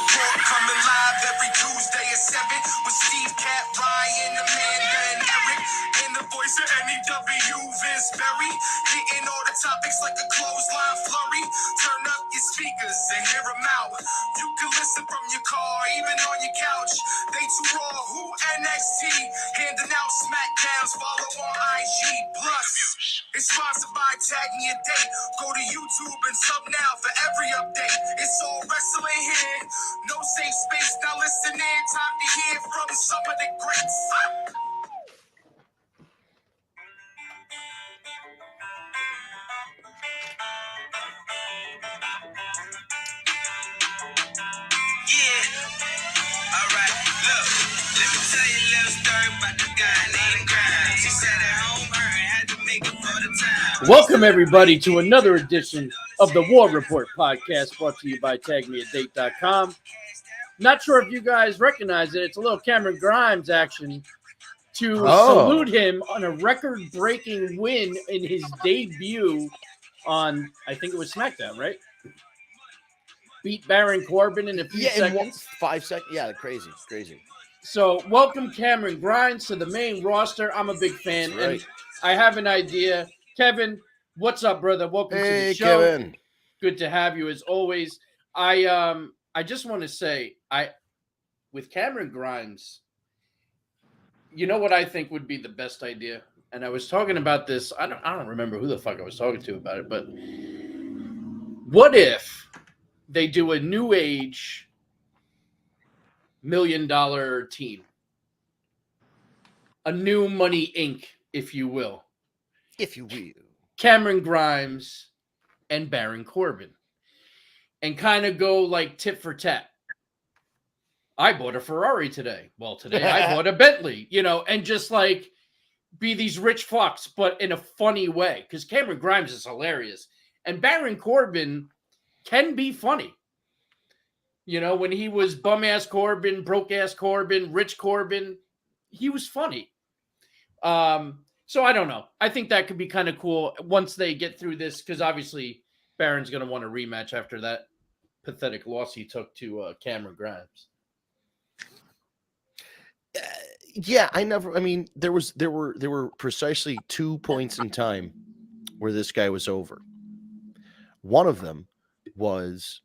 Report coming live every Tuesday at 7 with Steve, Cat, Ryan, Amanda, and Eric. In the voice of NEW, Vince Berry. Hitting all the topics like a clothesline flurry. Turn up your speakers and hear them out. You can listen from your car, even on your couch. They too raw, who NXT? Handing out smackdowns, follow on IG. Plus, it's sponsored by TagMeADate. Go to YouTube and sub now for every update. It's all wrestling here. No safe space, now listen in. Time to hear from some of the greats. Yeah. Alright, look. Let me tell you a little story about the guy named Grimes. He sat at home and had to make it for the time. Welcome, everybody, to another edition of the War Report podcast brought to you by TagMeADate.com. Not sure if you guys recognize it. It's a little Cameron Grimes action to salute him on a record-breaking win in his debut on, I think it was SmackDown, right? Beat Baron Corbin in a few seconds. 5 seconds. Yeah, crazy. So, welcome Cameron Grimes to the main roster. I'm a big fan, That's right. and I have an idea. Kevin, what's up, brother? Welcome to the show. Kevin. Good to have you as always. I just want to say, with Cameron Grimes, you know what I think would be the best idea? And I was talking about this. I don't remember who the fuck I was talking to about it, but what if they do a new age $1 million team? A new Money Inc., if you will. If you will. Cameron Grimes and Baron Corbin. And kind of go like tit for tat. I bought a Ferrari today. Well, today I bought a Bentley, and just like be these rich fucks, but in a funny way. Because Cameron Grimes is hilarious. And Baron Corbin can be funny. When he was bum-ass Corbin, broke-ass Corbin, rich Corbin, he was funny. So I don't know. I think that could be kind of cool once they get through this, because obviously Baron's going to want a rematch after that pathetic loss he took to Cameron Grimes. Yeah, there were precisely 2 points in time where this guy was over. One of them was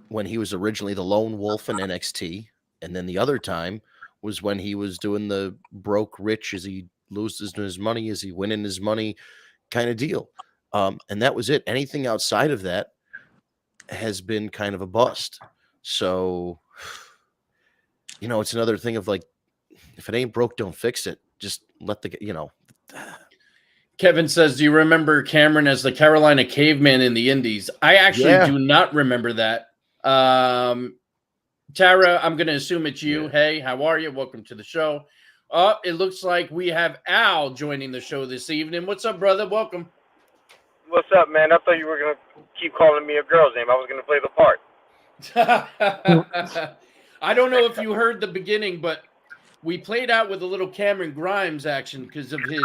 when he was originally the lone wolf in NXT, and then the other time was when he was doing the broke rich as he loses his money, as he winning his money kind of deal. And that was it. Anything outside of that has been kind of a bust. So, it's another thing of like, if it ain't broke, don't fix it. Just let Kevin says, do you remember Cameron as the Carolina Caveman in the Indies? I actually do not remember that. Tara, I'm going to assume it's you. Yeah. Hey, how are you? Welcome to the show. It looks like we have Al joining the show this evening. What's up, brother? Welcome. What's up, man? I thought you were going to keep calling me a girl's name. I was going to play the part. I don't know if you heard the beginning, but we played out with a little Cameron Grimes action because of his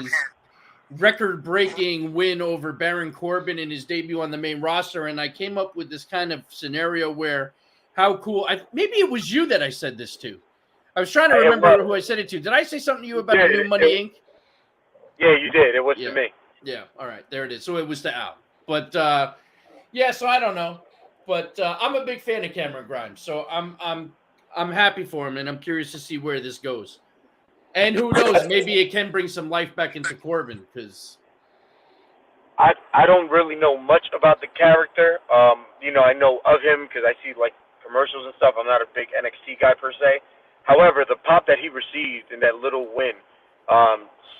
record-breaking win over Baron Corbin in his debut on the main roster, and I came up with this kind of scenario where how cool – maybe it was you that I said this to. I was trying to remember who I said it to. Did I say something to you about a new Money Inc.? Yeah, you did. It was to me. Yeah, all right. There it is. So it was to Al. But, so I don't know. But I'm a big fan of Cameron Grimes, so I'm happy for him, and I'm curious to see where this goes. And who knows, maybe it can bring some life back into Corbin, because I don't really know much about the character. I know of him because I see like commercials and stuff. I'm not a big NXT guy per se. However, the pop that he received in that little win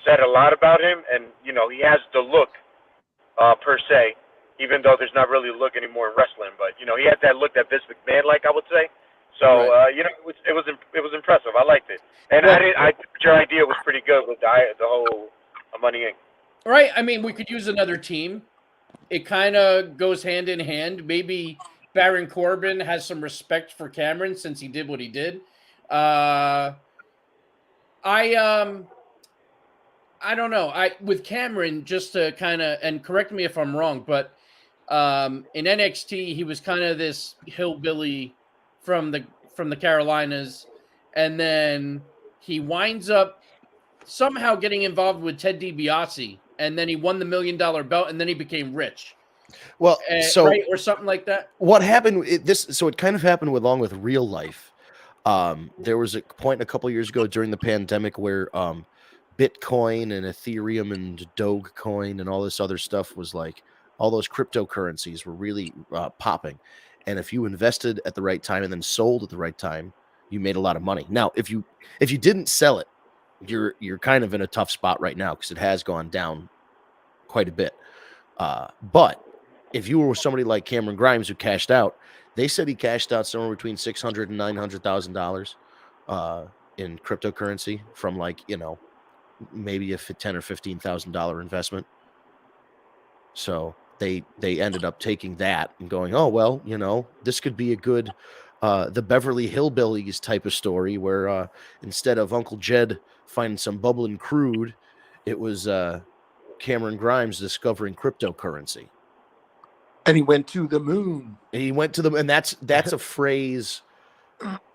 said a lot about him, and he has the look per se, even though there's not really a look anymore in wrestling. But he had that look that Vince McMahon like, I would say. So right. It was impressive. I liked it, and I think your idea was pretty good with the whole Money Inc. Right. I mean, we could use another team. It kind of goes hand in hand. Maybe Baron Corbin has some respect for Cameron since he did what he did. I don't know. With Cameron, just to kind of, and correct me if I'm wrong, but in NXT he was kind of this hillbilly from the from the Carolinas, and then he winds up somehow getting involved with Ted DiBiase, and then he won the $1 million belt, and then he became rich. Well, so right, or something like that. what happened? It kind of happened along with real life. There was a point a couple years ago during the pandemic where Bitcoin and Ethereum and Dogecoin and all this other stuff was like all those cryptocurrencies were really popping. And if you invested at the right time and then sold at the right time, you made a lot of money. Now, if you didn't sell it, you're kind of in a tough spot right now because it has gone down quite a bit. But if you were somebody like Cameron Grimes who cashed out, they said he cashed out somewhere between $600,000 and $900,000 in cryptocurrency from maybe a $10,000 or $15,000 investment. So they ended up taking that and going, oh well, this could be a good the Beverly Hillbillies type of story where instead of Uncle Jed finding some bubbling crude, it was Cameron Grimes discovering cryptocurrency. And he went to the moon. And that's a phrase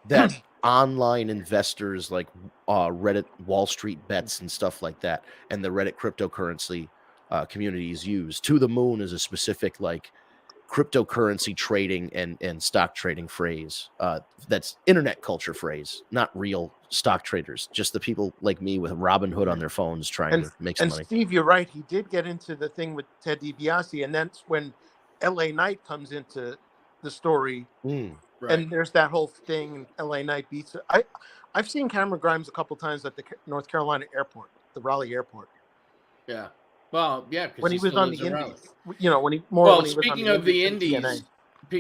that online investors like Reddit, Wall Street Bets, and stuff like that, and the Reddit cryptocurrency communities use. To the moon is a specific cryptocurrency trading and stock trading phrase. That's internet culture phrase, not real stock traders. Just the people like me with Robinhood on their phones trying to make some money. And Steve, you're right. He did get into the thing with Ted DiBiase, and that's when LA Knight comes into the story. Right. And there's that whole thing. LA Knight beats it. I've seen Cameron Grimes a couple times at the North Carolina airport, the Raleigh airport. Yeah. Well, yeah, when he was on the Indies.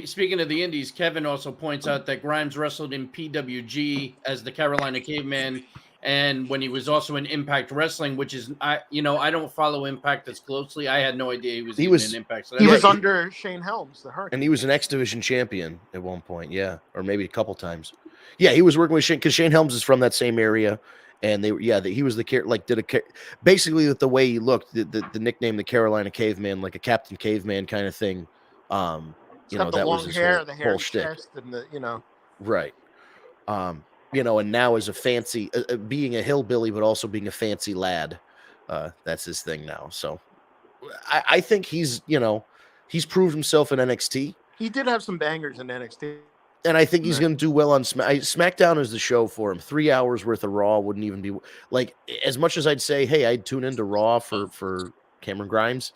Speaking of the Indies, Kevin also points out that Grimes wrestled in PWG as the Carolina Caveman, and when he was also in Impact Wrestling, which is I don't follow Impact as closely. I had no idea he was in Impact. So he was under Shane Helms, the Hurricane, and he was an X Division champion at one point, or maybe a couple times. Yeah, he was working with Shane because Shane Helms is from that same area, and he was basically with the way he looked, the nickname the Carolina Caveman, like a Captain Caveman kind of thing. That was his hair, the hair chest, and right. And now as a fancy, being a hillbilly, but also being a fancy lad, that's his thing now. So I think he's proved himself in NXT. He did have some bangers in NXT. And I think he's going to do well on SmackDown is the show for him. 3 hours worth of Raw wouldn't even be as much as I'd say, hey, I'd tune into Raw for Cameron Grimes.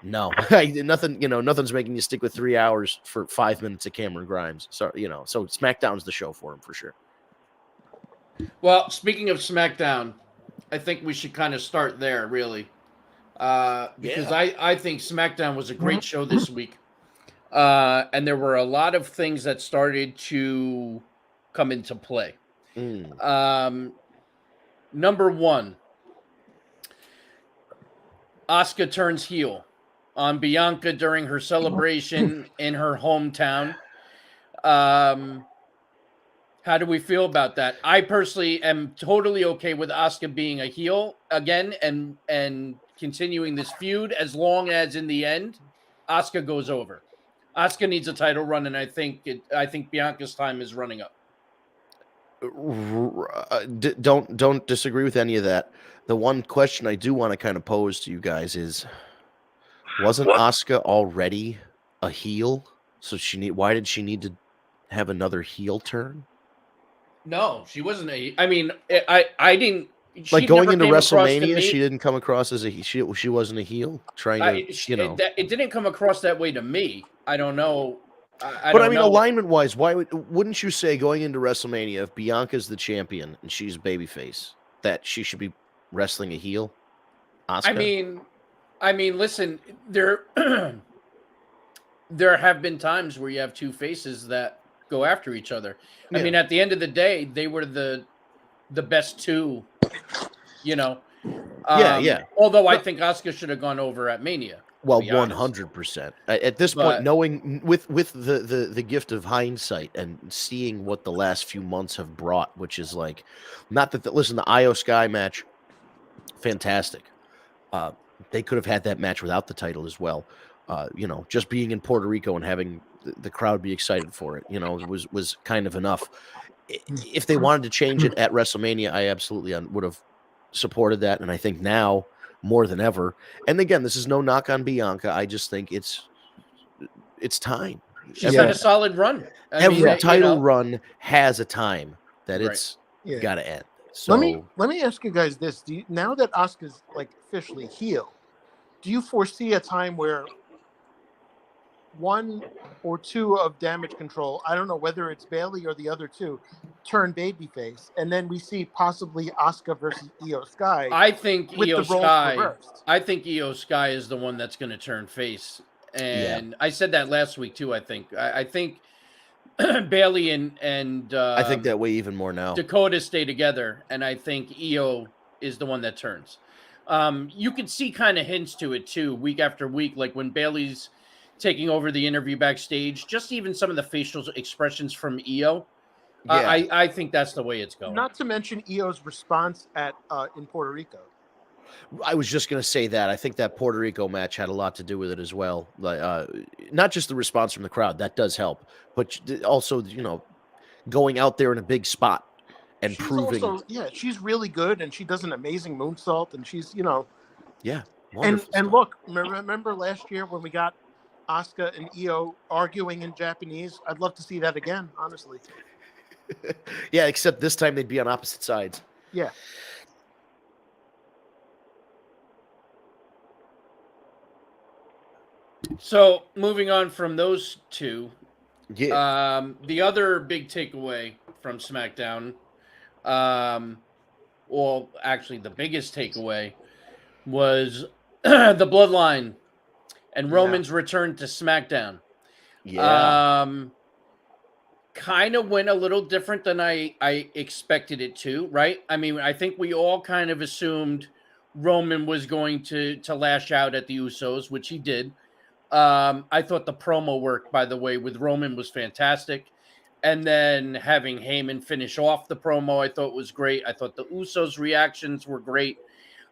No, nothing's making you stick with 3 hours for 5 minutes of Cameron Grimes. So, so SmackDown's the show for him for sure. Well, speaking of SmackDown, I think we should kind of start there, really, because I think SmackDown was a great show this week, and there were a lot of things that started to come into play. Number one, Asuka turns heel on Bianca during her celebration in her hometown. How do we feel about that? I personally am totally okay with Asuka being a heel again and continuing this feud as long as in the end Asuka goes over. Asuka needs a title run, and I think Bianca's time is running up. Don't disagree with any of that. The one question I do want to kind of pose to you guys is, wasn't Asuka already a heel? So why did she need to have another heel turn? No, she wasn't I didn't. Going into WrestleMania, she didn't come across as she wasn't a heel. It didn't come across that way to me. I don't know. Alignment wise, why wouldn't you say going into WrestleMania, if Bianca's the champion and she's babyface, that she should be wrestling a heel? Asuka? I mean, listen, there have been times where you have two faces that go after each other. Yeah. I mean, at the end of the day, they were the best two, Yeah. Although I think Asuka should have gone over at Mania. Well, 100%. At this point, knowing with the gift of hindsight and seeing what the last few months have brought, which is not that listen, the Io Sky match, fantastic. They could have had that match without the title as well. Just being in Puerto Rico and having the crowd be excited for it. Was kind of enough. If they wanted to change it at WrestleMania, I absolutely would have supported that. And I think now more than ever. And again, this is no knock on Bianca. I just think it's time. She's had a solid run. Every title run has a time that it's Yeah. got to end. So Let me ask you guys this: now that Asuka's like officially heel, do you foresee a time where one or two of Damage Control, I don't know whether it's Bailey or the other two, turn babyface, and then we see possibly Asuka versus Io Sky? I think with Io the roles Sky. reversed. I think Io Sky is the one that's going to turn face, and I said that last week too. I think Bailey and I think that way even more now. Dakota stay together, and I think Io is the one that turns. You can see kind of hints to it too, week after week, like when Bailey's taking over the interview backstage. Just even some of the facial expressions from Io. I think that's the way it's going. Not to mention Io's response in Puerto Rico. I was just going to say that. I think that Puerto Rico match had a lot to do with it as well. Not just the response from the crowd, that does help, but also, going out there in a big spot and she's proving. Also, she's really good, and she does an amazing moonsault, and she's, wonderful and look, remember last year when we got Asuka and Io arguing in Japanese? I'd love to see that again, honestly. Yeah, except this time they'd be on opposite sides. Yeah. So moving on from those two, yeah. The other big takeaway from SmackDown, well, actually the biggest takeaway was the Bloodline and Roman's return to SmackDown. Yeah. Kind of went a little different than I expected it to, right? I mean, I think we all kind of assumed Roman was going to lash out at the Usos, which he did. I thought the promo work, by the way, with Roman was fantastic. And then having Heyman finish off the promo, I thought was great. I thought the Usos' reactions were great.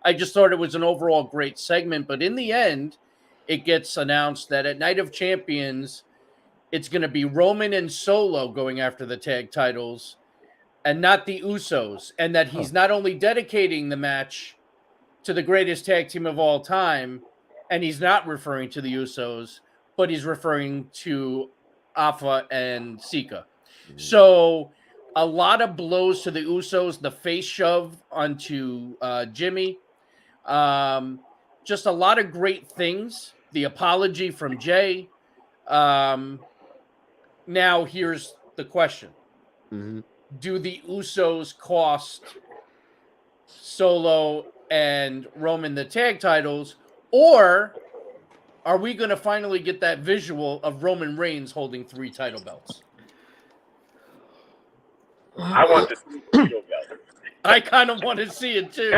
I just thought it was an overall great segment. But in the end, it gets announced that at Night of Champions, it's going to be Roman and Solo going after the tag titles and not the Usos. And that he's not only dedicating the match to the greatest tag team of all time, and he's not referring to the Usos, but he's referring to Alpha and Sika. So a lot of blows to the Usos, the face shove onto Jimmy. Just a lot of great things. The apology from Jay. Now, here's the question. Mm-hmm. Do the Usos cost Solo and Roman the tag titles, or are we going to finally get that visual of Roman Reigns holding 3 title belts? I want this title belt. I kind of want to see it too.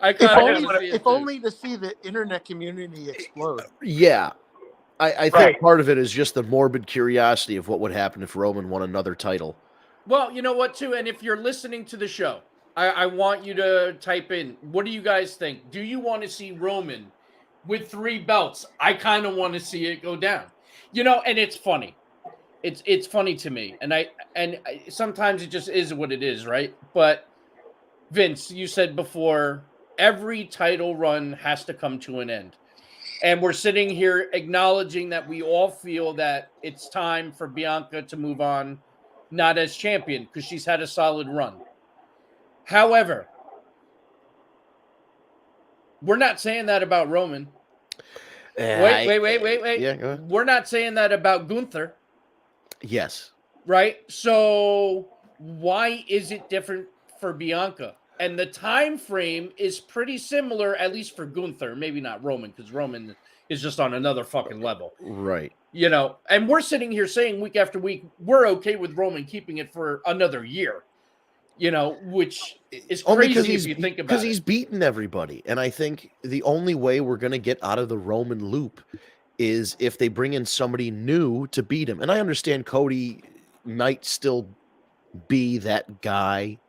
I kind of want to see it if only to see the internet community explode. Yeah. I think part of it is just the morbid curiosity of what would happen if Roman won another title. Well, you know what, too? And if you're listening to the show, I want you to type in, what do you guys think? Do you want to see Roman with 3 belts? I kind of want to see it go down. And it's funny. It's funny to me. And I sometimes it just is what it is, right? But Vince, you said before, every title run has to come to an end. And we're sitting here acknowledging that we all feel that it's time for Bianca to move on, not as champion, because she's had a solid run. However, we're not saying that about Roman. Wait. Yeah, go ahead. We're not saying that about Gunther. Yes. Right? So why is it different for Bianca? And the time frame is pretty similar, at least for Gunther. Maybe not Roman, because Roman is just on another fucking level. Right. And we're sitting here saying week after week, we're okay with Roman keeping it for another year. Which is crazy if you think about it. Because he's beaten everybody. And I think the only way we're going to get out of the Roman loop is if they bring in somebody new to beat him. And I understand Cody might still be that guy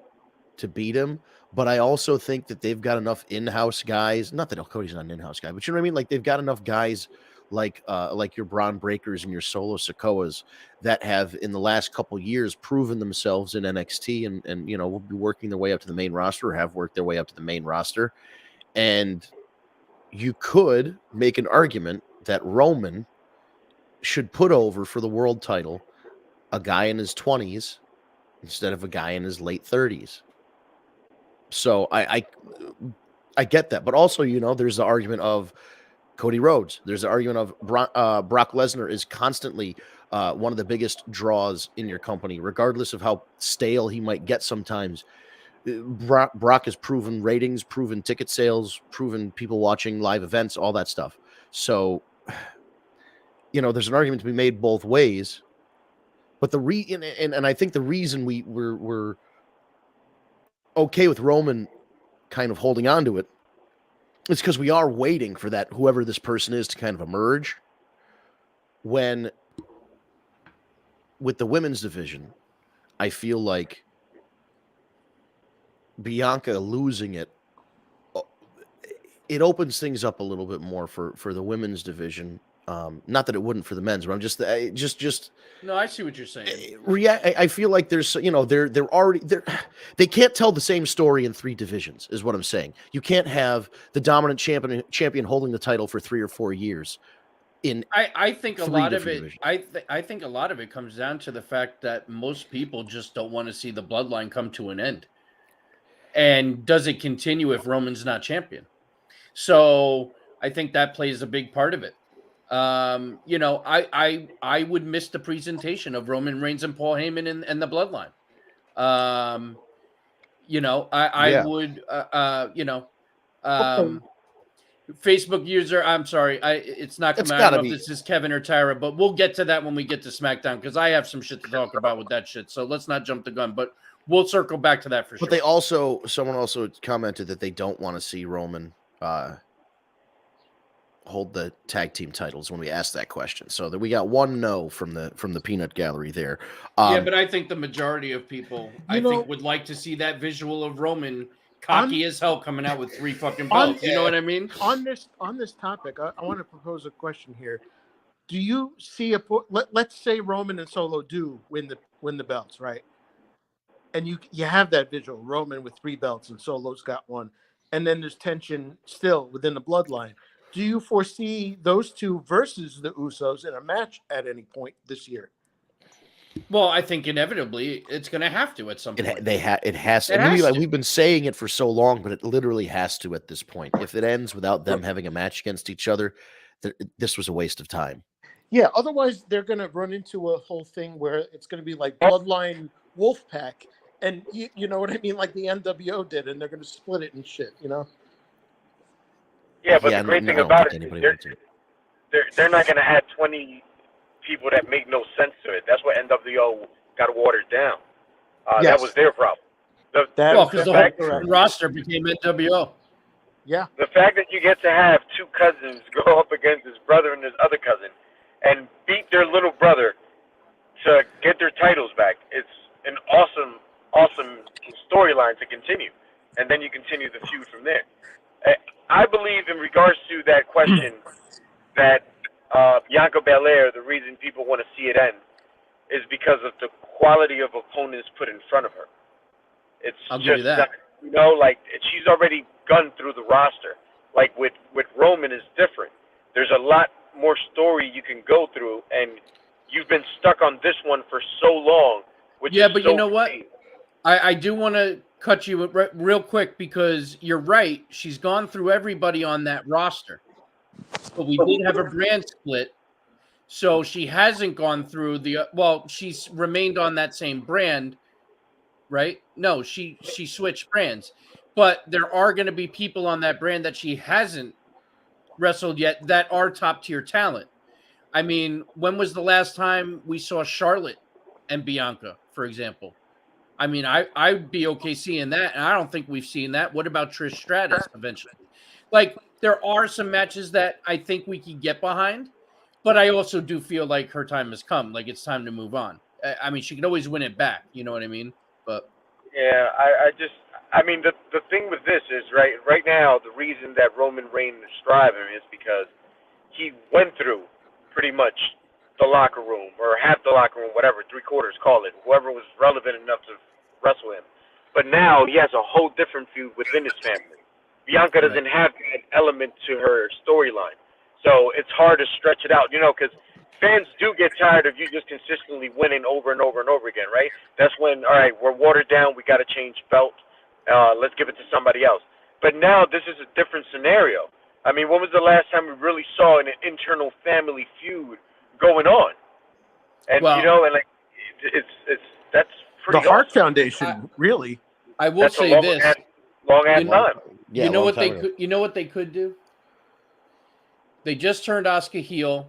to beat him, but I also think that they've got enough in-house guys. Not that Cody's not an in-house guy, but you know what I mean? Like, they've got enough guys like your Braun Breakers and your Solo Sikoas that have in the last couple years proven themselves in NXT and will be working their way up to the main roster or have worked their way up to the main roster. And you could make an argument that Roman should put over for the world title a guy in his 20s instead of a guy in his late 30s. So I get that, but also there's the argument of Cody Rhodes. There's the argument of Brock Lesnar is constantly one of the biggest draws in your company, regardless of how stale he might get sometimes. Brock has proven ratings, proven ticket sales, proven people watching live events, all that stuff. So, there's an argument to be made both ways. But and I think the reason we're okay with Roman kind of holding on to it is because we are waiting for that whoever this person is to kind of emerge. When with the women's division, I feel like Bianca losing it opens things up a little bit more for the women's division. Not that it wouldn't for the men's, but I'm just No, I see what you're saying. I feel like there's they're already they can't tell the same story in three divisions is what I'm saying. You can't have the dominant champion holding the title for 3 or 4 years. I think a lot of it. I think a lot of it comes down to the fact that most people just don't want to see the bloodline come to an end. And does it continue if Roman's not champion? So I think that plays a big part of it. I would miss the presentation of Roman Reigns and Paul Heyman and the bloodline. I would, Facebook user, I'm sorry, it's not coming. I don't know if this is Kevin or Tyra, but we'll get to that when we get to SmackDown because I have some shit to talk about with that shit. So let's not jump the gun, but we'll circle back to that for sure. But someone also commented that they don't want to see Roman hold the tag team titles when we asked that question. So that we got one no from the peanut gallery there. But I think the majority of people would like to see that visual of Roman cocky as hell coming out with 3 fucking belts. You know what I mean? On this topic, I want to propose a question here. Do you see let's say Roman and Solo do win the belts, right? And you have that visual, Roman with 3 belts and Solo's got 1. And then there's tension still within the bloodline. Do you foresee those two versus the Usos in a match at any point this year? Well, I think inevitably it's going to have to at some point. It has to. We've been saying it for so long, but it literally has to at this point. If it ends without them having a match against each other, this was a waste of time. Yeah, otherwise they're going to run into a whole thing where it's going to be like Bloodline Wolfpack, and you know what I mean, like the NWO did, and they're going to split it and shit, Yeah, but the great thing about it is they're not going to add 20 people that make no sense to it. That's what NWO got watered down. That was their problem. Because the whole roster became NWO. Yeah. The fact that you get to have 2 cousins go up against his brother and his other cousin and beat their little brother to get their titles back, it's an awesome storyline to continue. And then you continue the feud from there. I believe in regards to that question that Bianca Belair, the reason people want to see it end is because of the quality of opponents put in front of her. I'll give you that. She's already gone through the roster. Like with Roman is different. There's a lot more story you can go through, and you've been stuck on this one for so long. But you know what? I do want to cut you real quick because you're right. She's gone through everybody on that roster. But we did have a brand split. So she hasn't gone through she's remained on that same brand, right? No, she switched brands. But there are going to be people on that brand that she hasn't wrestled yet that are top tier talent. I mean, when was the last time we saw Charlotte and Bianca, for example? I mean, I'd be okay seeing that, and I don't think we've seen that. What about Trish Stratus eventually? Like, there are some matches that I think we can get behind, but I also do feel like her time has come. Like, it's time to move on. I mean, she can always win it back. You know what I mean? But yeah, the thing with this is right now the reason that Roman Reigns is thriving is because he went through pretty much the locker room or half the locker room, whatever, 3/4, call it, whoever was relevant enough to wrestle him. But now he has a whole different feud within his family. Bianca doesn't have that element to her storyline. So it's hard to stretch it out, because fans do get tired of you just consistently winning over and over and over again, right? That's when, all right, we're watered down, we got to change belt, let's give it to somebody else. But now this is a different scenario. I mean, when was the last time we really saw an internal family feud going on? And, and like, it's that's pretty The Hart awesome. Foundation, really. I will That's say this. long ass You know- time. Yeah, you know long what they time ago. could. You know what they could do. They just turned Asuka heel.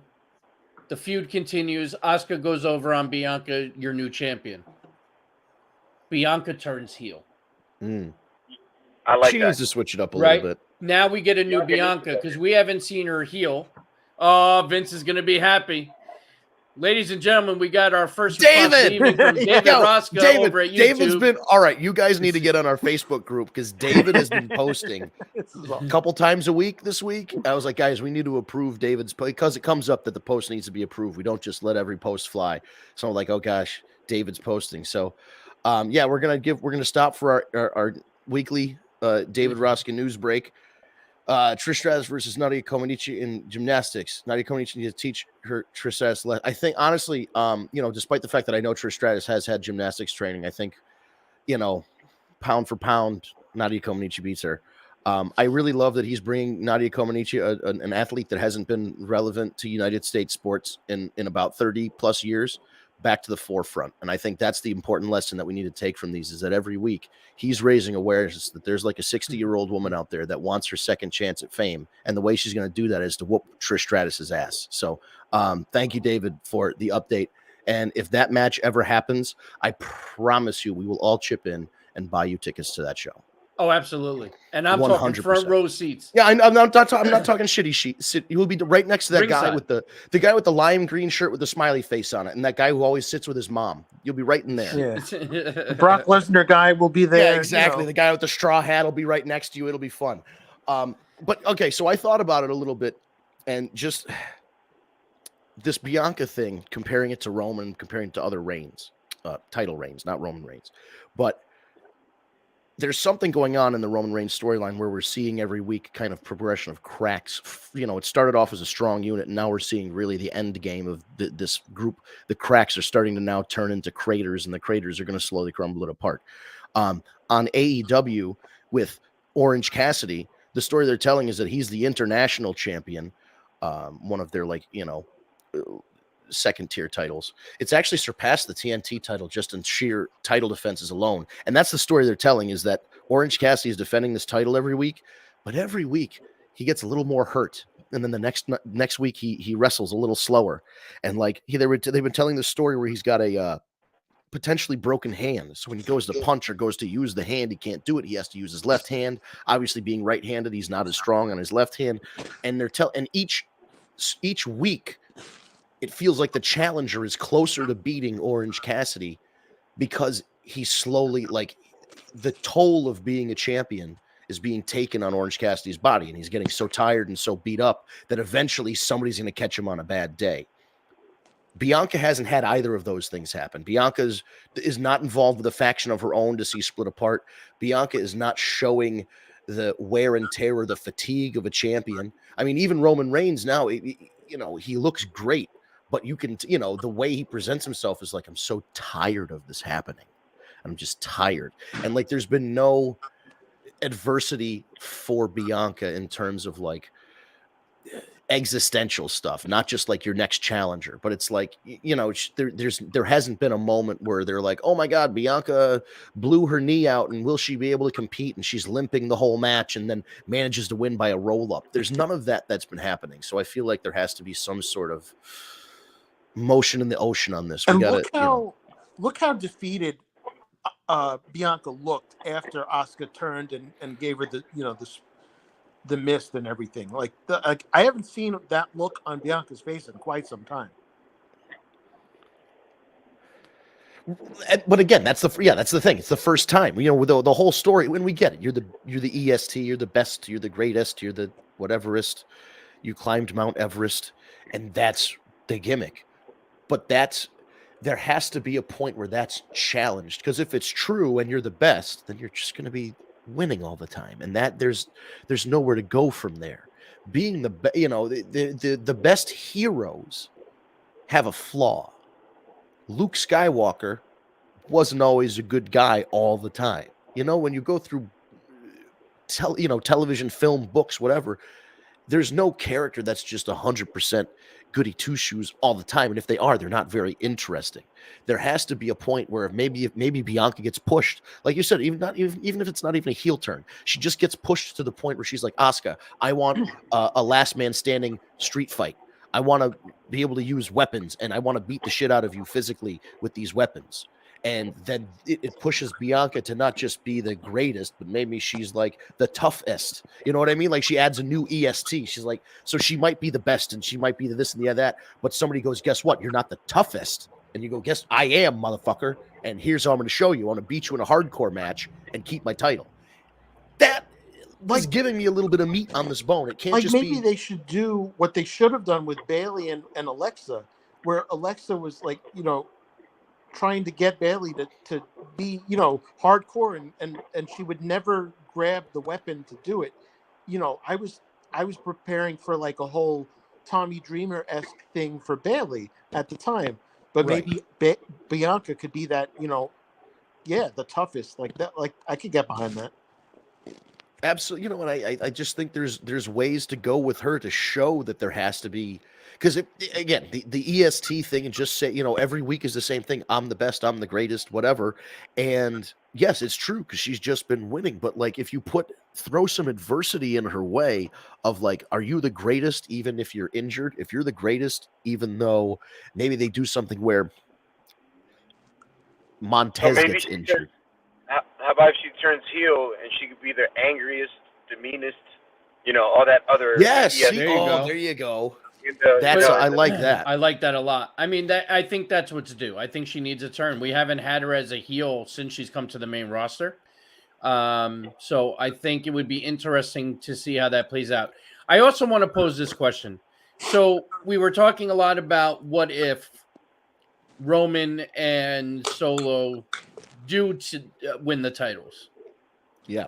The feud continues. Asuka goes over on Bianca, your new champion. Bianca turns heel. I like She that. needs to switch it up a Right. little bit. Now we get a new Bianca because we haven't seen her heel. Oh, Vince is going to be happy. Ladies and gentlemen, we got our first response David! email from David Yo, Roscoe over at YouTube. David's been all right. You guys need to get on our Facebook group because David has been posting a couple times a week this week. I was like, guys, we need to approve David's because it comes up that the post needs to be approved. We don't just let every post fly. So I'm like, oh gosh, David's posting. So yeah, we're gonna stop for our weekly David Roscoe news break. Trish Stratus versus Nadia Comaneci in gymnastics. Nadia Comaneci needs to teach her Trish Stratus. I think honestly, despite the fact that I know Trish Stratus has had gymnastics training, I think, pound for pound, Nadia Comaneci beats her. I really love that he's bringing Nadia Comaneci, an athlete that hasn't been relevant to United States sports in about 30 plus years, back to the forefront. And I think that's the important lesson that we need to take from these is that every week he's raising awareness that there's like a 60-year-old woman out there that wants her second chance at fame. And the way she's going to do that is to whoop Trish Stratus's ass. So thank you, David, for the update. And if that match ever happens, I promise you we will all chip in and buy you tickets to that show. Oh, absolutely. And I'm talking 100%. front row seats. Yeah, I'm not talking shitty sheet. You will be right next to that guy Ringside. with the guy with the lime green shirt with the smiley face on it, and that guy who always sits with his mom. You'll be right in there. Yeah. The Brock Lesnar guy will be there. Yeah, exactly. The guy with the straw hat will be right next to you. It'll be fun. But okay, so I thought about it a little bit, and just this Bianca thing, comparing it to Roman, comparing it to other reigns, title reigns, not Roman Reigns, but there's something going on in the Roman Reigns storyline where we're seeing every week kind of progression of cracks. It started off as a strong unit, and now we're seeing really the end game of this group. The cracks are starting to now turn into craters, and the craters are going to slowly crumble it apart. On AEW with Orange Cassidy, the story they're telling is that he's the international champion, one of their second tier titles. It's actually surpassed the TNT title just in sheer title defenses alone. And that's the story they're telling, is that Orange Cassidy is defending this title every week, but every week he gets a little more hurt. And then the next week he wrestles a little slower. And they've been telling the story where he's got a potentially broken hand. So when he goes to punch or goes to use the hand, he can't do it. He has to use his left hand. Obviously being right-handed, he's not as strong on his left hand. And and each week it feels like the challenger is closer to beating Orange Cassidy because he's slowly, the toll of being a champion is being taken on Orange Cassidy's body, and he's getting so tired and so beat up that eventually somebody's going to catch him on a bad day. Bianca hasn't had either of those things happen. Bianca is not involved with a faction of her own to see split apart. Bianca is not showing the wear and tear or the fatigue of a champion. I mean, even Roman Reigns now, he looks great. But you can, the way he presents himself is like, I'm so tired of this happening. I'm just tired. And there's been no adversity for Bianca in terms of existential stuff, not just your next challenger, but it's there hasn't been a moment where they're like, oh my God, Bianca blew her knee out and will she be able to compete? And she's limping the whole match and then manages to win by a roll up. There's none of that's been happening. So I feel like there has to be some sort of motion in the ocean on this. Look how defeated Bianca looked after Asuka turned and gave her the mist and everything. I haven't seen that look on Bianca's face in quite some time. But again, that's the thing. It's the first time. With the whole story, when we get it, you're the EST, you're the best, you're the greatest, you're the whateverist. you climbed Mount Everest, and that's the gimmick. But there has to be a point where that's challenged, because if it's true and you're the best, then you're just going to be winning all the time, and that there's nowhere to go from there. Being the best heroes have a flaw. Luke Skywalker wasn't always a good guy all the time. When you go through television, film, books, whatever, there's no character that's just 100% goody two shoes all the time, and if they are, they're not very interesting. There has to be a point where maybe Bianca gets pushed, like you said, even if it's not even a heel turn, she just gets pushed to the point where she's like, Asuka, I want a last man standing street fight. I want to be able to use weapons, and I want to beat the shit out of you physically with these weapons. And then it pushes Bianca to not just be the greatest, but maybe she's like the toughest. You know what I mean? Like, she adds a new EST. She's like, so she might be the best, and she might be the this and the that. But somebody goes, guess what? You're not the toughest. And you go, guess I am, motherfucker. And here's how I'm going to show you. I want to beat you in a hardcore match and keep my title. That is giving me a little bit of meat on this bone. It can't just maybe they should do what they should have done with Bayley and Alexa, where Alexa was like, trying to get Bayley to be, hardcore, and she would never grab the weapon to do it. I was preparing for like a whole Tommy Dreamer-esque thing for Bayley at the time, but Right. maybe Bianca could be that, the toughest, like that. Like, I could get behind that. Absolutely. And I just think there's ways to go with her to show that there has to be, because again, the EST thing, and just say, every week is the same thing. I'm the best, I'm the greatest, whatever. And yes, it's true, because she's just been winning. But like, if you throw some adversity in her way of like, are you the greatest even if you're injured? If you're the greatest, even though maybe they do something where Montez gets injured. How about if she turns heel and she could be the angriest, the meanest, all that other. Yes. There you go. There you go. That's I like that. I like that a lot. I mean, I think that's what's due. I think she needs a turn. We haven't had her as a heel since she's come to the main roster. So I think it would be interesting to see how that plays out. I also want to pose this question. So we were talking a lot about what if Roman and Solo do to win the titles. Yeah.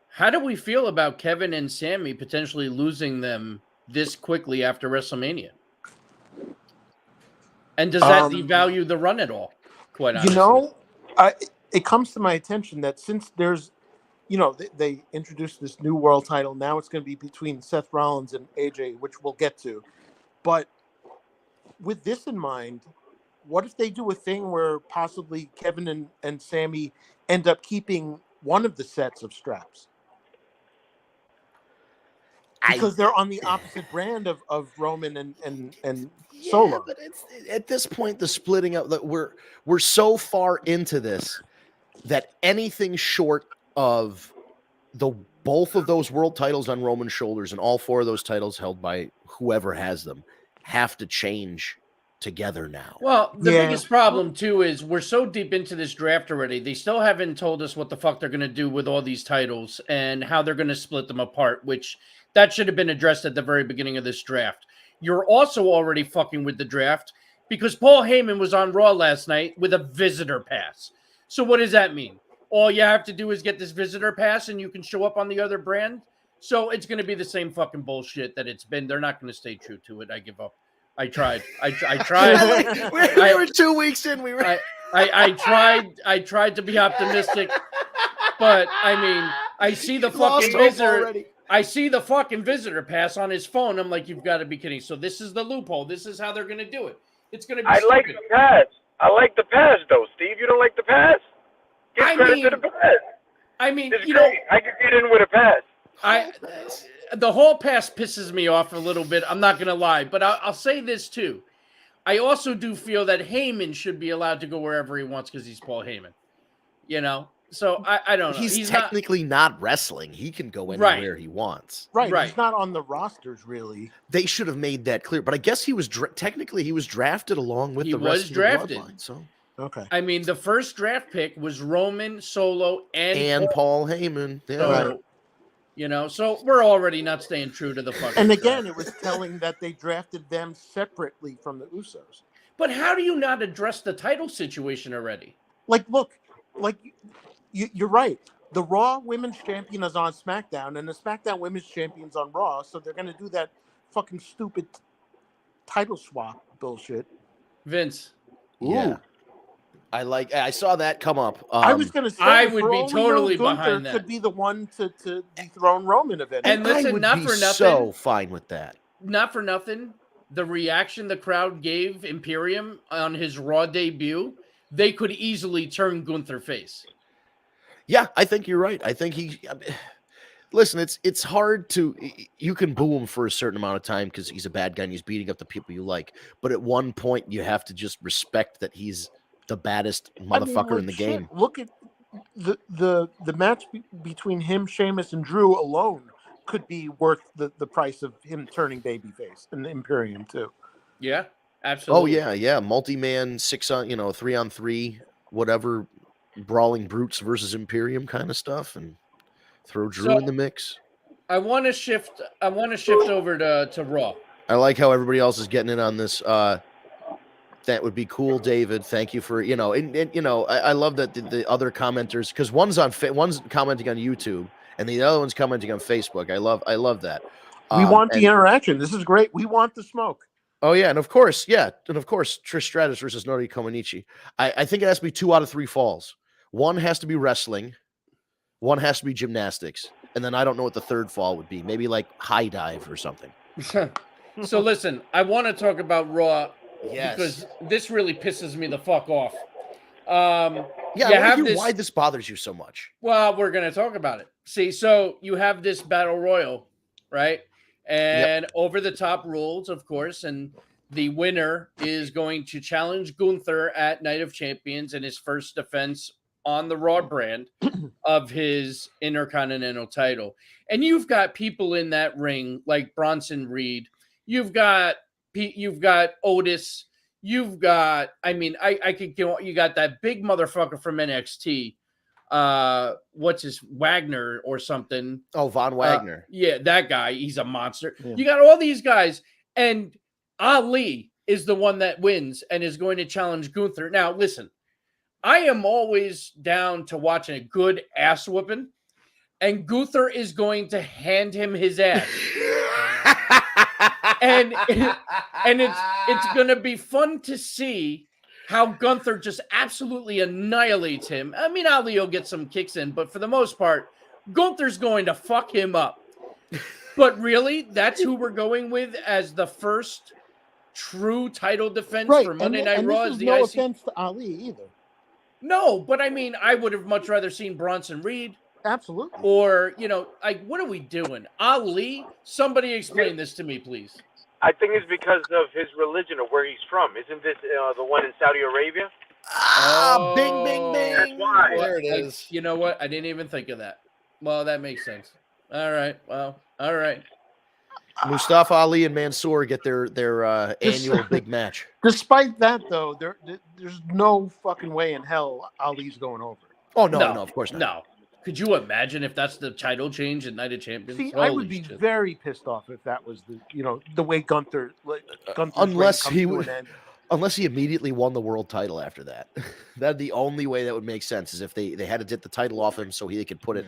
How do we feel about Kevin and Sammy potentially losing them this quickly after WrestleMania? And does that devalue the run at all? Quite honestly. It comes to my attention that since there's, they introduced this new world title, now it's going to be between Seth Rollins and AJ, which we'll get to. But with this in mind, what if they do a thing where possibly Kevin and Sammy end up keeping one of the sets of straps? Because they're on the opposite brand of Roman and Solo. But it's, at this point, the splitting up, that we're so far into this that anything short of both of those world titles on Roman's shoulders and all four of those titles held by whoever has them have to change together now. Well, the biggest problem too is we're so deep into this draft already. They still haven't told us what the fuck they're going to do with all these titles and how they're going to split them apart, which that should have been addressed at the very beginning of this draft. You're also already fucking with the draft because Paul Heyman was on Raw last night with a visitor pass. So what does that mean? All you have to do is get this visitor pass and you can show up on the other brand. So it's going to be the same fucking bullshit that it's been. They're not going to stay true to it. I give up. I tried. I tried. we were 2 weeks in. I tried to be optimistic, but I mean, I see the fucking visitor. I see the fucking visitor pass on his phone. I'm like, you've got to be kidding. So this is the loophole. This is how they're going to do it. It's going to be. I like the pass. I like the pass, though, Steve. You don't like the pass? Give credit to the pass. I mean, it's great. I could get in with a pass. The whole pass pisses me off a little bit. I'm not going to lie, but I'll say this too. I also do feel that Heyman should be allowed to go wherever he wants because he's Paul Heyman. So I don't know. He's technically not wrestling. He can go anywhere he wants. Right. He's not on the rosters, really. They should have made that clear. But I guess he was technically he was drafted along with the rest of the bloodline. So okay. I mean, the first draft pick was Roman, Solo, and Paul Heyman. Yeah. So You know, so we're already not staying true to the fucking. And again, it was telling that they drafted them separately from the Usos. But how do you not address the title situation already? Like, look, like you're right. The Raw Women's Champion is on SmackDown, and the SmackDown Women's Champion's on Raw, so they're going to do that fucking stupid title swap bullshit. Vince. Yeah. I saw that come up. I was going to say, I would for be all we totally know, Gunther behind that. could be the one to dethrone Roman eventually. And listen, I would not be for nothing. so fine with that. Not for nothing. The reaction the crowd gave Imperium on his Raw debut, they could easily turn Gunther face. Yeah, I think you're right. I think listen, it's hard to, you can boo him for a certain amount of time because he's a bad guy and he's beating up the people you like. But at one point, you have to just respect that he's the baddest motherfucker in the game. Look at the match between him, Sheamus, and Drew alone could be worth the price of him turning babyface and the Imperium too. Yeah, absolutely. Oh yeah. Multi-man 3-on-3, whatever, brawling brutes versus Imperium kind of stuff, and throw Drew in the mix. I want to shift over to Raw. I like how everybody else is getting in on this. That would be cool, David. Thank you for, I love that the other commenters, because one's commenting on YouTube and the other one's commenting on Facebook. I love that. We want the interaction. This is great. We want the smoke. Oh yeah, and of course, Trish Stratus versus Nori Comaneci. I think it has to be 2 out of 3 falls. One has to be wrestling, one has to be gymnastics, and then I don't know what the third fall would be. Maybe like high dive or something. So listen, I want to talk about Raw. Yes. Because this really pisses me the fuck off. I want to hear why this bothers you so much. Well, we're going to talk about it. See, so you have this battle royal, right? And over the top rules, of course, and the winner is going to challenge Gunther at Night of Champions in his first defense on the Raw brand of his Intercontinental title. And you've got people in that ring like Bronson Reed. You've got Otis. You've got, I could go. You got that big motherfucker from NXT. What's his Wagner or something? Oh, Von Wagner. Yeah, that guy. He's a monster. Yeah. You got all these guys, and Ali is the one that wins and is going to challenge Gunther. Now, listen, I am always down to watching a good ass whooping, and Gunther is going to hand him his ass. and it's going to be fun to see how Gunther just absolutely annihilates him. I mean, Ali will get some kicks in, but for the most part, Gunther's going to fuck him up. But really, that's who we're going with as the first true title defense for Monday Night Raw. This is no offense to Ali either. No, but I mean, I would have much rather seen Bronson Reed. Absolutely. Or, what are we doing? Ali? Somebody explain this to me, please. I think it's because of his religion or where he's from. Isn't this the one in Saudi Arabia? Bing, bing, bing. That's why. There it is. You know what? I didn't even think of that. Well, that makes sense. All right. Well, all right. Mustafa Ali and Mansoor get their annual big match. Despite that, though, there's no fucking way in hell Ali's going over. Oh, no, of course not. No. Could you imagine if that's the title change at Night of Champions? See, Holy I would be shit. very pissed off if that was the way Gunther unless he immediately won the world title after that. That'd the only way that would make sense is if they had to get the title off him so he could put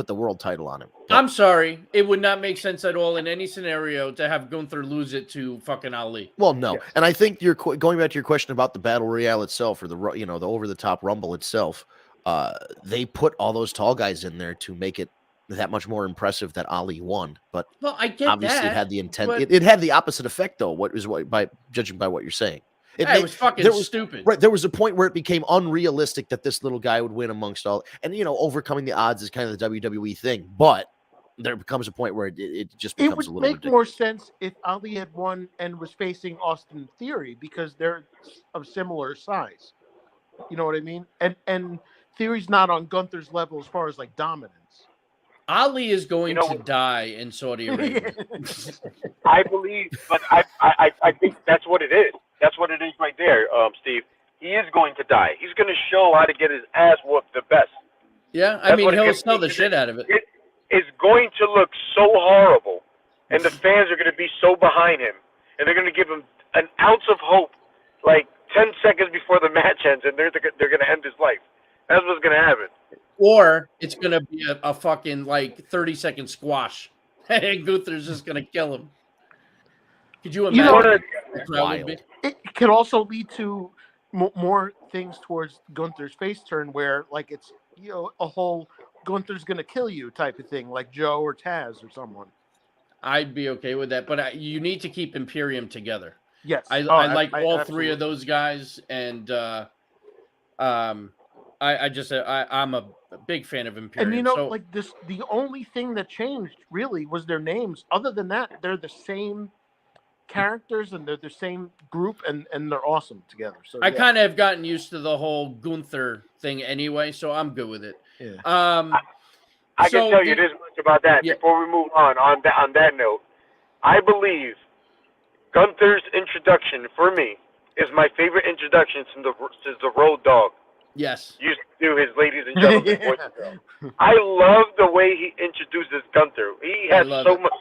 the world title on him. But I'm sorry. It would not make sense at all in any scenario to have Gunther lose it to fucking Ali. Well, no. Yeah. And I think you're going back to your question about the Battle Royale itself or the over-the-top Rumble itself. They put all those tall guys in there to make it that much more impressive that Ali won. But I get obviously that, it had the intent. It had the opposite effect, though. By judging by what you're saying, it was fucking stupid. Right, there was a point where it became unrealistic that this little guy would win amongst all. And overcoming the odds is kind of the WWE thing. But there becomes a point where it just becomes a little ridiculous. It would make more sense if Ali had won and was facing Austin Theory because they're of similar size. You know what I mean? And Theory's not on Gunther's level as far as like dominance. Ali is going to die in Saudi Arabia. I believe, but I think that's what it is. That's what it is right there, Steve. He is going to die. He's going to show how to get his ass whooped the best. Yeah, I mean, he'll sell the shit out of it. is going to look so horrible, and the fans are going to be so behind him, and they're going to give him an ounce of hope, like 10 seconds before the match ends, and they're going to end his life. That's what's going to happen. Or it's going to be a fucking like 30-second squash. And Gunther's just going to kill him. Could you imagine what the crowd would be? It could also lead to more things towards Gunther's face turn, where like it's a whole Gunther's gonna kill you type of thing, like Joe or Taz or someone. I'd be okay with that, but you need to keep Imperium together. Yes, I like all three of those guys, and I'm a big fan of Imperium. And like this, the only thing that changed really was their names. Other than that, they're the same characters and they're the same group, and they're awesome together. So I kind of have gotten used to the whole Gunther thing anyway, so I'm good with it. Yeah. I can tell you this much about that. Yeah. Before we move on that note, I believe Gunther's introduction for me is my favorite introduction since the Road Dogg. Yes. Used to do his ladies and gentlemen voice. I love the way he introduces Gunther. He has so much.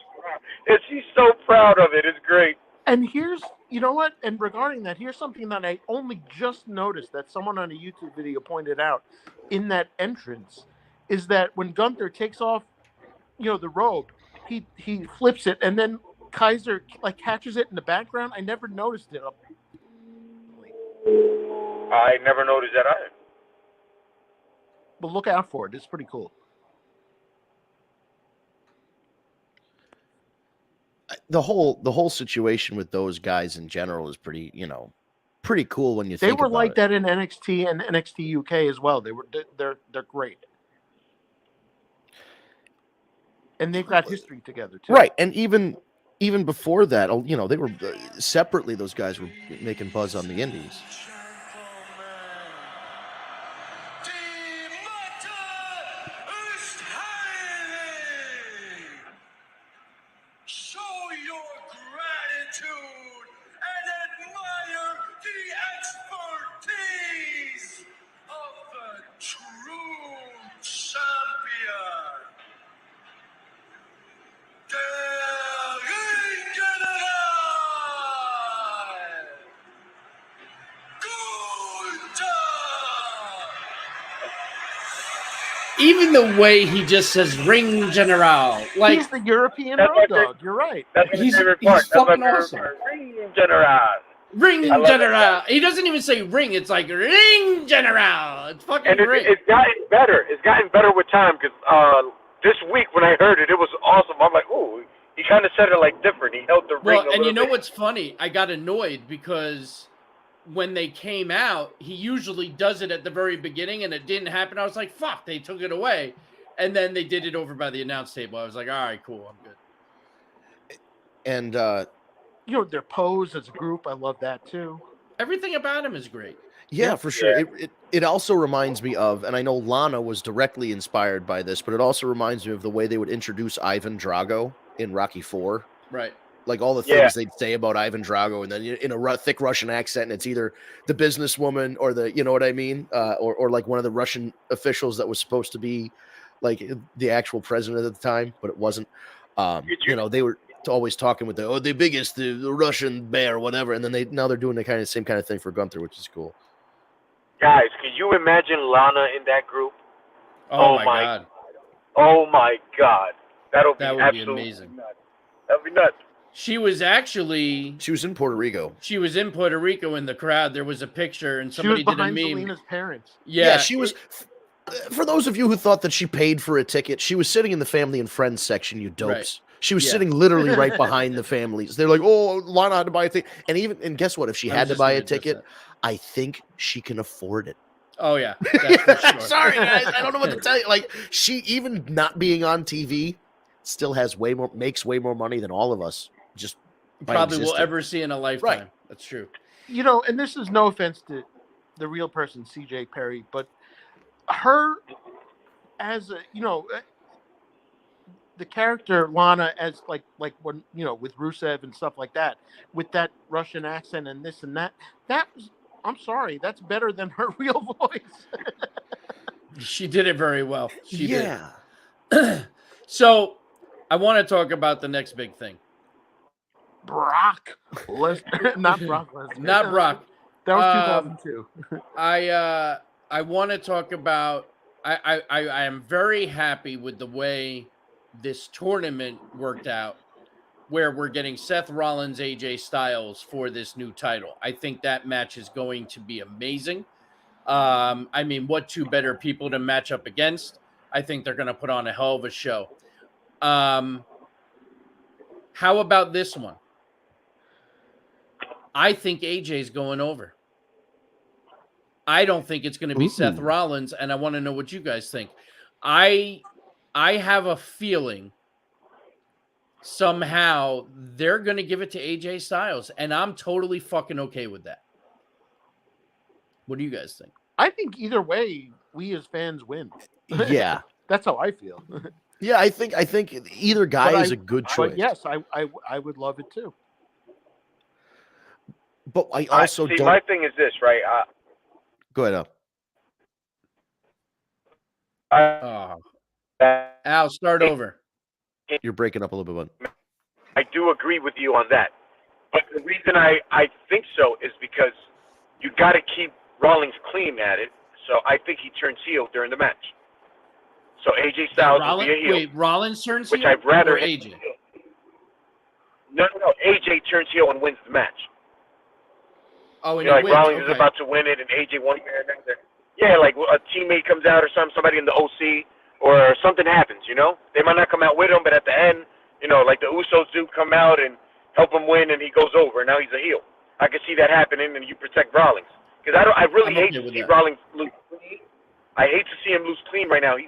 He's so proud of it. It's great. And here's, you know what? And regarding that, here's something that I only just noticed that someone on a YouTube video pointed out in that entrance, is that when Gunther takes off, the robe, he flips it, and then Kaiser like catches it in the background. I never noticed it. I never noticed that either. But look out for it. It's pretty cool. The whole situation with those guys in general is pretty cool when you think about it. They were like that in NXT and NXT UK as well. They're great. And they've got history together too. Right. And even before that, they were separately, those guys were making buzz on the indies. Even the way he just says "Ring General," like he's the European Road Dogg. You're right. That's he's fucking awesome. Ring General. Ring General. He doesn't even say ring. It's like Ring General. It's fucking great. It's gotten better. It's gotten better with time, because this week when I heard it, it was awesome. I'm like, ooh, he kind of said it like different. He held the ring. Well, and you know what's funny? I got annoyed because when they came out, he usually does it at the very beginning, and it didn't happen. I was like, fuck, they took it away. And then they did it over by the announce table. I was like, all right, cool, I'm good. And their pose as a group, I love that too. Everything about him is great. Yeah, for sure. It also reminds me of, and I know Lana was directly inspired by this, but it also reminds me of the way they would introduce Ivan Drago in Rocky IV. Right. Like all the things they'd say about Ivan Drago, and then in a thick Russian accent, and it's either the businesswoman or the, you know what I mean? Or like one of the Russian officials that was supposed to be like the actual president at the time, but it wasn't. They were always talking with the biggest, the Russian bear, whatever. And then now they're doing the same kind of thing for Gunther, which is cool. Guys, can you imagine Lana in that group? Oh my God. Oh my God. That would be amazing. Nuts. That would be nuts. She was in Puerto Rico. She was in Puerto Rico in the crowd. There was a picture, and somebody did a meme. Zelina's parents. Yeah, she was. For those of you who thought that she paid for a ticket, she was sitting in the family and friends section. You dopes. Right. She was sitting literally right behind the families. They're like, "Oh, Lana had to buy a ticket," and guess what? If she had to buy a ticket, I think she can afford it. Oh yeah, that's for sure. Sorry, guys, I don't know what to tell you. Like, she, even not being on TV, still makes way more money than all of us. Just probably will ever see in a lifetime. Right. That's true. And this is no offense to the real person, CJ Perry, but her as the character Lana as like when with Rusev and stuff like that, with that Russian accent and this and that was, I'm sorry, that's better than her real voice. She did it very well. She did. So I want to talk about the next big thing. Brock Lesnar, not Brock Lesnar. Not Brock. That was 2002. I want to talk about. I am very happy with the way this tournament worked out, where we're getting Seth Rollins, AJ Styles for this new title. I think that match is going to be amazing. I mean, what two better people to match up against? I think they're going to put on a hell of a show. How about this one? I think AJ's going over. I don't think it's going to be Seth Rollins, and I want to know what you guys think. I have a feeling somehow they're going to give it to AJ Styles, and I'm totally fucking okay with that. What do you guys think? I think either way, we as fans win. Yeah. That's how I feel. Yeah, I think either guy is a good choice. But yes, I would love it too. But I also see, don't. my thing is this, right? Go ahead, Oh. Al, start over. You're breaking up a little bit. Bud. I do agree with you on that. But the reason I think so is because you got to keep Rollins clean at it. So I think he turns heel during the match. So AJ Styles will be a heel. Wait, Rollins turns which heel? I'd rather or AJ? No. AJ turns heel and wins the match. Oh, and You know, like wins. Rollins is about to win it, and AJ one way or another. Yeah, like a teammate comes out or somebody in the OC, or something happens. You know, they might not come out with him, but at the end, you know, like the Usos do come out and help him win, and he goes over, and now he's a heel. I can see that happening, and you protect Rollins because I really hate to see Rollins lose clean. I hate to see him lose clean right now. He's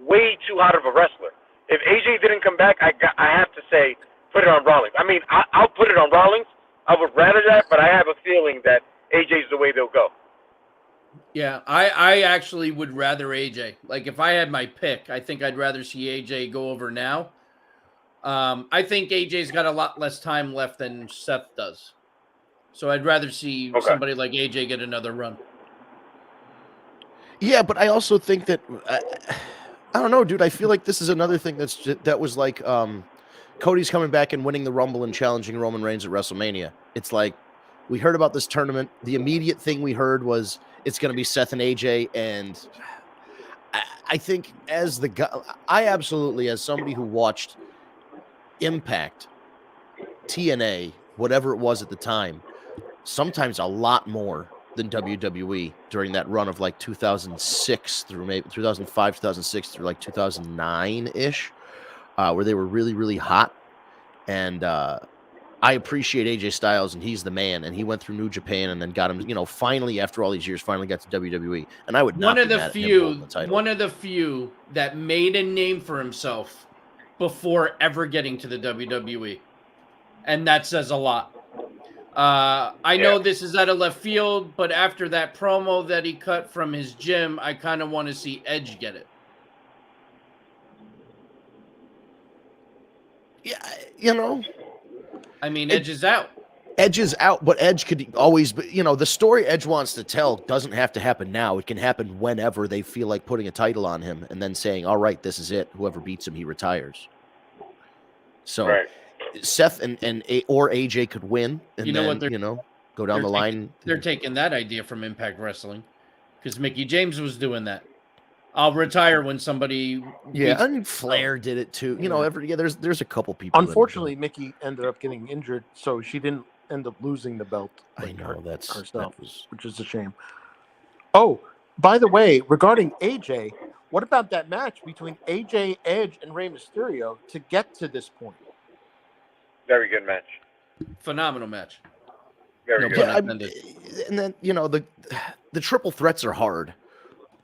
way too hot of a wrestler. If AJ didn't come back, I have to say put it on Rollins. I mean, I'll put it on Rollins. I would rather that, but I have a feeling that AJ's the way they'll go. Yeah, I actually would rather AJ. Like, if I had my pick, I think I'd rather see AJ go over now. I think AJ's got a lot less time left than Seth does. So I'd rather see somebody like AJ get another run. Yeah, but I also think that I don't know, dude. I feel like this is another thing that was like Cody's coming back and winning the Rumble and challenging Roman Reigns at WrestleMania. It's like we heard about this tournament. The immediate thing we heard was it's going to be Seth and AJ, and I think as the guy, I absolutely, as somebody who watched Impact, TNA, whatever it was at the time, sometimes a lot more than WWE during that run of like 2006 through maybe 2005, 2006 through like 2009-ish, where they were really, really hot. And I appreciate AJ Styles, and he's the man, and he went through New Japan and then got him, you know, finally after all these years, finally got to WWE. And I would not one of be the mad at him few holding the title. One of the few that made a name for himself before ever getting to the WWE. And that says a lot. I know this is out of left field, but after that promo that he cut from his gym, I kind of want to see Edge get it. Yeah, you know. I mean, Edge is out. Edge is out, but Edge could always be, you know, the story Edge wants to tell doesn't have to happen now. It can happen whenever they feel like putting a title on him and then saying, all right, this is it. Whoever beats him, he retires. So Seth or AJ could win and go down the line. They're taking that idea from Impact Wrestling because Mickey James was doing that. I'll retire when somebody. Yeah, I mean Flair did it too. You know, there's a couple people. Unfortunately, Mickey ended up getting injured, so she didn't end up losing the belt. I know that's herself, which is a shame. Oh, by the way, regarding AJ, what about that match between AJ, Edge, and Rey Mysterio to get to this point? Very good match. Phenomenal match. Very good. Yeah, and then the triple threats are hard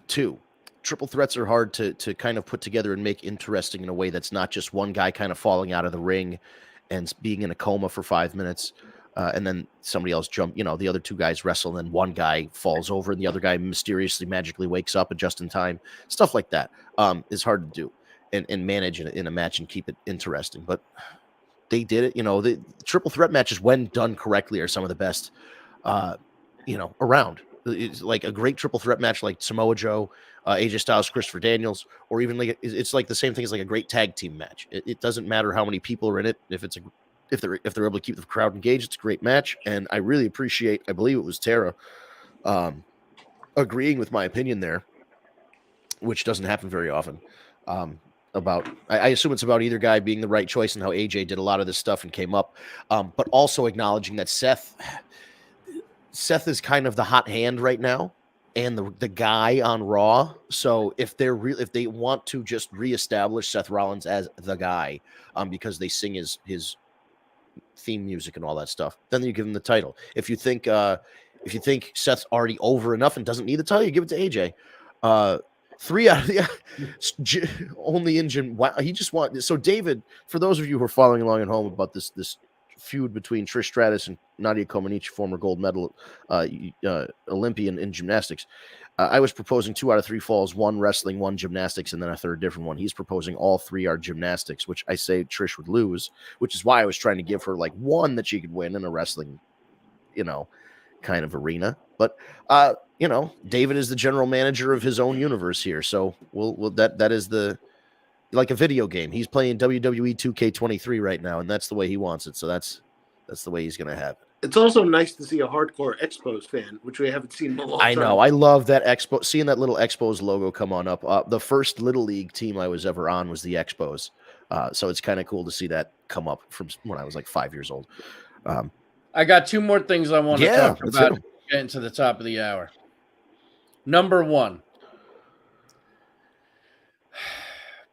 too. Triple threats are hard to kind of put together and make interesting in a way that's not just one guy kind of falling out of the ring and being in a coma for 5 minutes, and then somebody else the other two guys wrestle, and then one guy falls over and the other guy mysteriously magically wakes up just in time. Stuff like that is hard to do and manage in a match and keep it interesting. But they did it. The triple threat matches, when done correctly, are some of the best, around. It's like a great triple threat match, like Samoa Joe, AJ Styles, Christopher Daniels, or even like it's like the same thing as like a great tag team match. It doesn't matter how many people are in it. If they're able to keep the crowd engaged, it's a great match. And I really appreciate. I believe it was Tara agreeing with my opinion there, which doesn't happen very often. About I assume it's about either guy being the right choice and how AJ did a lot of this stuff and came up, but also acknowledging that Seth is kind of the hot hand right now and the guy on Raw. So if they want to just reestablish Seth Rollins as the guy, because they sing his theme music and all that stuff, then you give him the title. If you think Seth's already over enough and doesn't need the title, you give it to AJ. 3 out of the only engine. Wow, he just want. So David, for those of you who are following along at home about this feud between Trish Stratus and Nadia Comaneci, former gold medal Olympian in gymnastics, I was proposing 2 out of 3 falls, 1 wrestling, 1 gymnastics, and then a third different one. He's proposing all 3 are gymnastics, which I say Trish would lose, which is why I was trying to give her like 1 that she could win in a wrestling, kind of arena. But David is the general manager of his own universe here, so that is like a video game. He's playing WWE 2K23 right now, and that's the way he wants it. So that's the way he's gonna have it. It's also nice to see a hardcore Expos fan, which we haven't seen in a long time. I know. I love that Expo. Seeing that little Expos logo come on up. The first Little League team I was ever on was the Expos. So it's kind of cool to see that come up from when I was like 5 years old. I got 2 more things I want to talk about getting to the top of the hour. Number 1.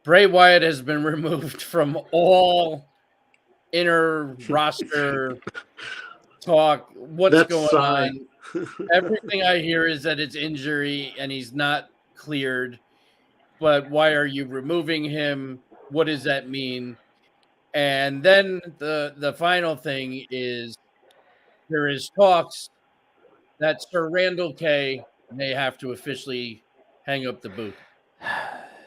Bray Wyatt has been removed from all inner roster talk. What's going on? Everything I hear is that it's injury and he's not cleared. But why are you removing him? What does that mean? And then the final thing is there is talks that Sir Randall K may have to officially hang up the boot.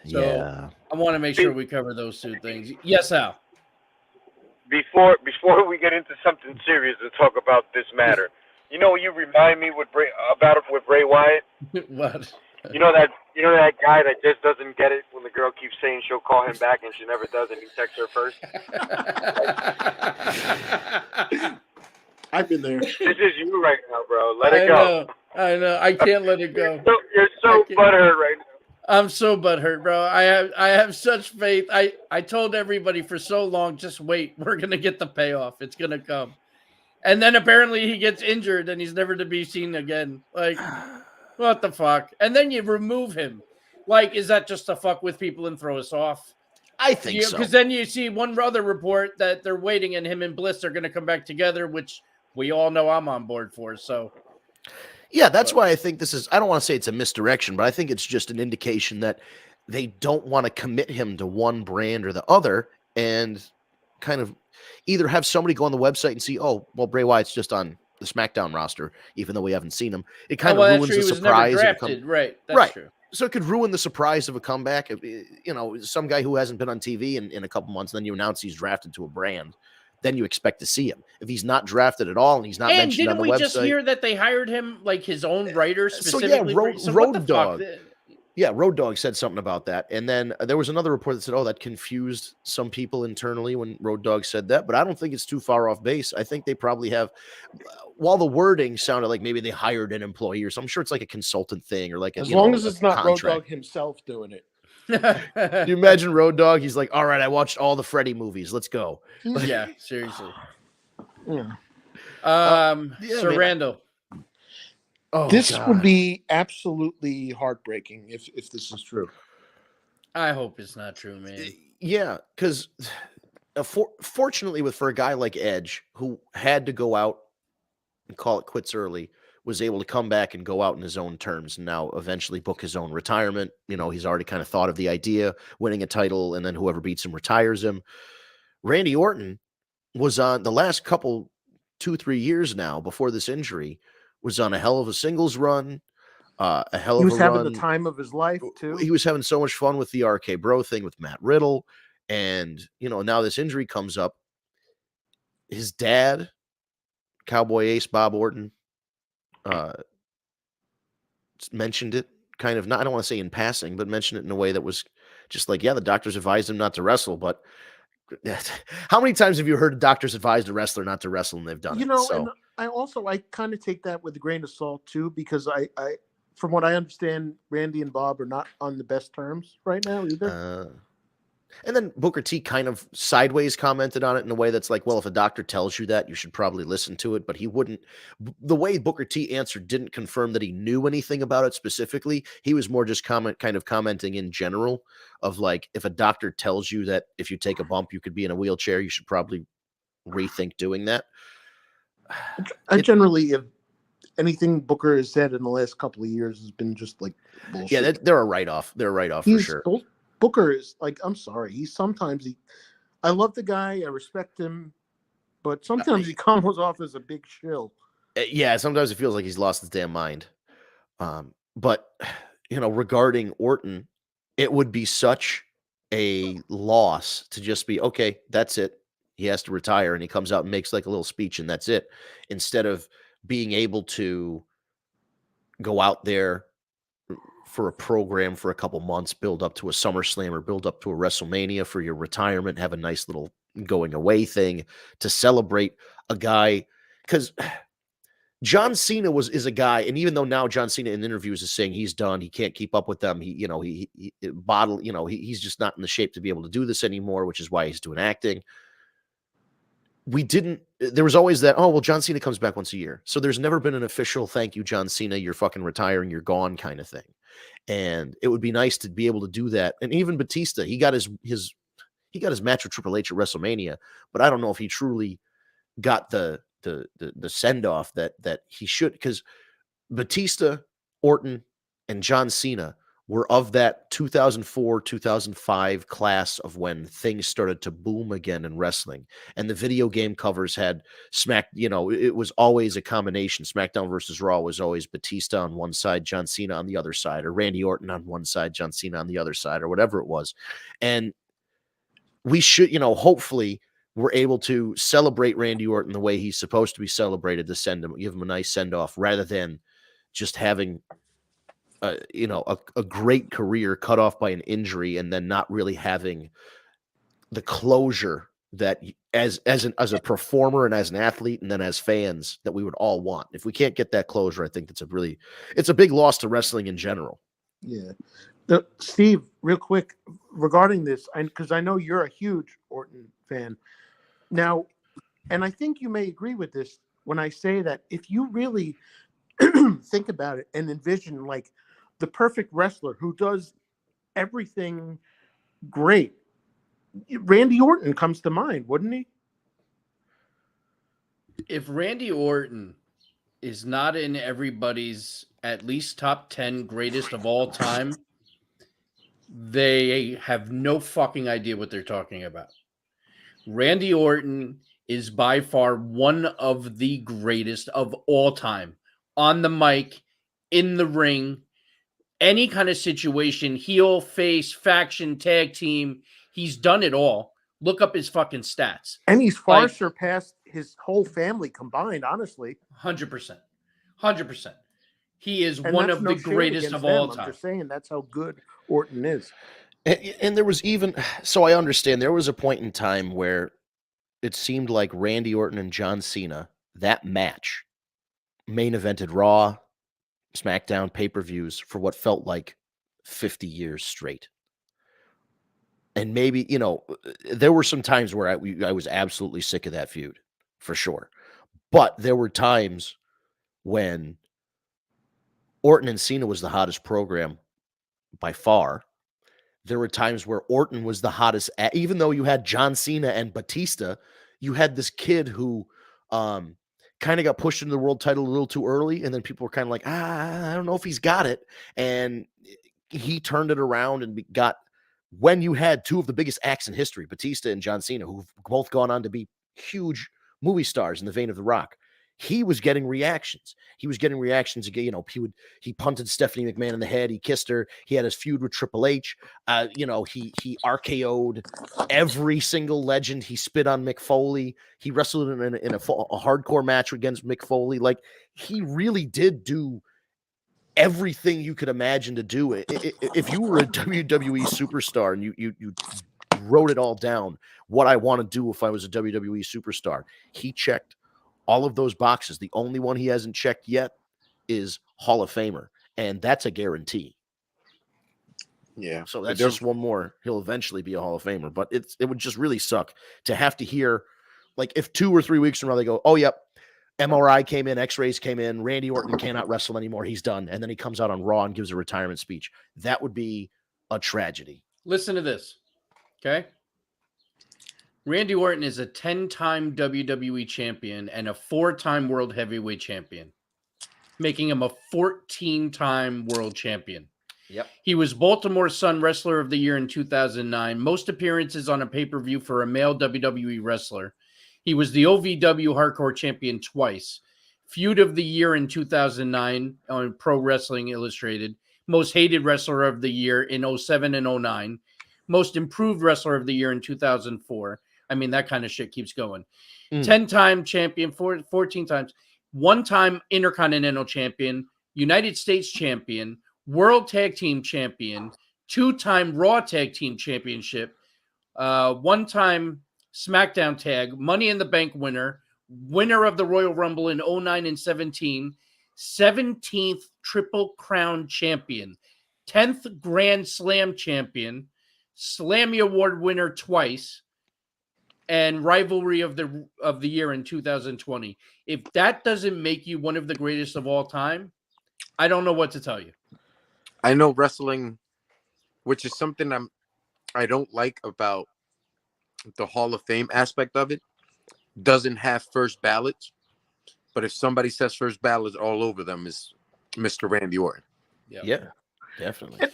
So yeah. I want to make sure we cover those 2 things. Yes, Al. Before we get into something serious and talk about this matter, you remind me with Bray Wyatt. What? You know that guy that just doesn't get it when the girl keeps saying she'll call him back and she never does, and he texts her first. I've been there. This is you right now, bro. Let it go. I know. I can't let it go. You're so butthurt right now. I'm so butthurt, bro. I have such faith. I told everybody for so long, just wait. We're gonna get the payoff. It's gonna come. And then apparently he gets injured and he's never to be seen again. Like, what the fuck? And then you remove him. Like, is that just to fuck with people and throw us off? I think so. Because then you see one other report that they're waiting and him and Bliss are going to come back together, which we all know I'm on board for. So, yeah, that's why I think this is, I don't want to say it's a misdirection, but I think it's just an indication that they don't want to commit him to one brand or the other and kind of either have somebody go on the website and see, oh, well, Bray Wyatt's just on the SmackDown roster, even though we haven't seen him. It kind of ruins the surprise. Right. That's true. So it could ruin the surprise of a comeback. Some guy who hasn't been on TV in a couple months, then you announce he's drafted to a brand. Then you expect to see him. If he's not drafted at all and he's not mentioned on the website. Didn't we just hear that they hired him like his own writer specifically? Road Dogg. Yeah, Road Dogg said something about that. And then there was another report that said, oh, that confused some people internally when Road Dogg said that. But I don't think it's too far off base. I think they probably have, while the wording sounded like maybe they hired an employee or something, I'm sure it's like a consultant thing or like as long as it's not Road Dogg himself doing it. Do you imagine Road Dogg? He's like, all right, I watched all the Freddy movies. Let's go. Yeah, seriously. Yeah. Sir Randall. Oh, this would be absolutely heartbreaking if this is true. I hope it's not true, man. Yeah, because fortunately, for a guy like Edge, who had to go out and call it quits early, was able to come back and go out in his own terms and now eventually book his own retirement. He's already kind of thought of the idea, winning a title, and then whoever beats him retires him. Randy Orton was on the last couple, 2-3 years now before this injury, was on a hell of a singles run, a hell of a run. He was having the time of his life, too. He was having so much fun with the RK Bro thing with Matt Riddle. And, now this injury comes up. His dad, Cowboy Ace Bob Orton, mentioned it kind of, not, I don't want to say in passing, but mentioned it in a way that was just like, yeah, the doctors advised him not to wrestle. But how many times have you heard doctors advised a wrestler not to wrestle and they've done You it? know, and So I kind of take that with a grain of salt too, because I from what I understand, Randy and Bob are not on the best terms right now either. and then Booker T kind of sideways commented on it in a way that's like, well, if a doctor tells you that, you should probably listen to it. But he wouldn't. The way Booker T answered didn't confirm that he knew anything about it specifically. He was more just kind of commenting in general of like, if a doctor tells you that if you take a bump, you could be in a wheelchair, you should probably rethink doing that. I generally, if anything Booker has said in the last couple of years has been just like bullshit. Yeah, they're a write-off. They're a write-off for sure. Booker is like, I'm sorry. I love the guy. I respect him, but sometimes he comes off as a big shill. Yeah, sometimes it feels like he's lost his damn mind. But regarding Orton, it would be such a loss to just be, okay, that's it. He has to retire, and he comes out and makes like a little speech, and that's it. Instead of being able to go out there for a program for a couple months, build up to a SummerSlam or build up to a WrestleMania for your retirement, have a nice little going away thing to celebrate a guy. Because John Cena is a guy, and even though now John Cena in interviews is saying he's done, he can't keep up with them. He's just not in the shape to be able to do this anymore, which is why he's doing acting. There was always that, oh, well, John Cena comes back once a year. So there's never been an official thank you, John Cena, you're fucking retiring, you're gone kind of thing. And it would be nice to be able to do that. And even Batista, he got his match with Triple H at WrestleMania, but I don't know if he truly got the send off that he should, because Batista, Orton, and John Cena were of that 2004, 2005 class of when things started to boom again in wrestling. And the video game covers had it was always a combination. SmackDown versus Raw was always Batista on one side, John Cena on the other side, or Randy Orton on one side, John Cena on the other side, or whatever it was. And we should, hopefully we're able to celebrate Randy Orton the way he's supposed to be celebrated, to give him a nice send off, rather than just having a great career cut off by an injury and then not really having the closure that as a performer and as an athlete and then as fans that we would all want. If we can't get that closure, I think it's a big loss to wrestling in general. Yeah. Steve, real quick regarding this, because I know you're a huge Orton fan now, and I think you may agree with this when I say that if you really think about it and envision like the perfect wrestler who does everything great, Randy Orton comes to mind, wouldn't he? If Randy Orton is not in everybody's at least top 10 greatest of all time, they have no fucking idea what they're talking about. Randy Orton is by far one of the greatest of all time. On the mic, in the ring, any kind of situation, heel, face, faction, tag team, he's done it all. Look up his fucking stats. And he's far surpassed his whole family combined, honestly. 100%. 100%. He is one of the greatest of all time. I'm just saying that's how good Orton is. And there was even, so I understand, there was a point in time where it seemed like Randy Orton and John Cena, that match, main evented Raw, SmackDown, pay-per-views for what felt like 50 years straight. And maybe, there were some times where I was absolutely sick of that feud, for sure. But there were times when Orton and Cena was the hottest program by far. There were times where Orton was the hottest, even though you had John Cena and Batista, you had this kid who kind of got pushed into the world title a little too early. And then people were kind of like, I don't know if he's got it. And he turned it around and when you had two of the biggest acts in history, Batista and John Cena, who've both gone on to be huge movie stars in the vein of The Rock, he was getting reactions. He was getting reactions again. He punted Stephanie McMahon in the head. He kissed her. He had his feud with Triple H. He RKO'd every single legend. He spit on Mick Foley. He wrestled in a hardcore match against Mick Foley. Like, he really did do everything you could imagine to do it. If you were a WWE superstar and you wrote it all down, what I want to do if I was a WWE superstar, he checked all of those boxes. The only one he hasn't checked yet is Hall of Famer, and that's a guarantee. Yeah. So that's just one more. He'll eventually be a Hall of Famer, but it would just really suck to have to hear, like, if 2 or 3 weeks from now they go, oh, yep, MRI came in, X-rays came in, Randy Orton cannot wrestle anymore, he's done, and then he comes out on Raw and gives a retirement speech. That would be a tragedy. Listen to this, okay? Randy Orton is a 10-time WWE champion and a 4-time World Heavyweight champion, making him a 14-time world champion. Yep. He was Baltimore Sun Wrestler of the Year in 2009, most appearances on a pay-per-view for a male WWE wrestler. He was the OVW Hardcore Champion twice, Feud of the Year in 2009 on Pro Wrestling Illustrated, Most Hated Wrestler of the Year in 07 and 09, Most Improved Wrestler of the Year in 2004. I mean, that kind of shit keeps going. 10-time champion, 14 times, 1-time Intercontinental Champion, United States Champion, World Tag Team Champion, 2-time Raw Tag Team Championship, 1-time SmackDown Tag, Money in the Bank winner, winner of the Royal Rumble in 09 and 17, 17th Triple Crown Champion, 10th Grand Slam Champion, Slammy Award winner twice, and Rivalry of the Year in 2020. If that doesn't make you one of the greatest of all time, I don't know what to tell you. I know wrestling, which is something I don't like about the Hall of Fame aspect of it, doesn't have first ballots. But if somebody says first ballot all over them, is Mr. Randy Orton. Yeah, definitely.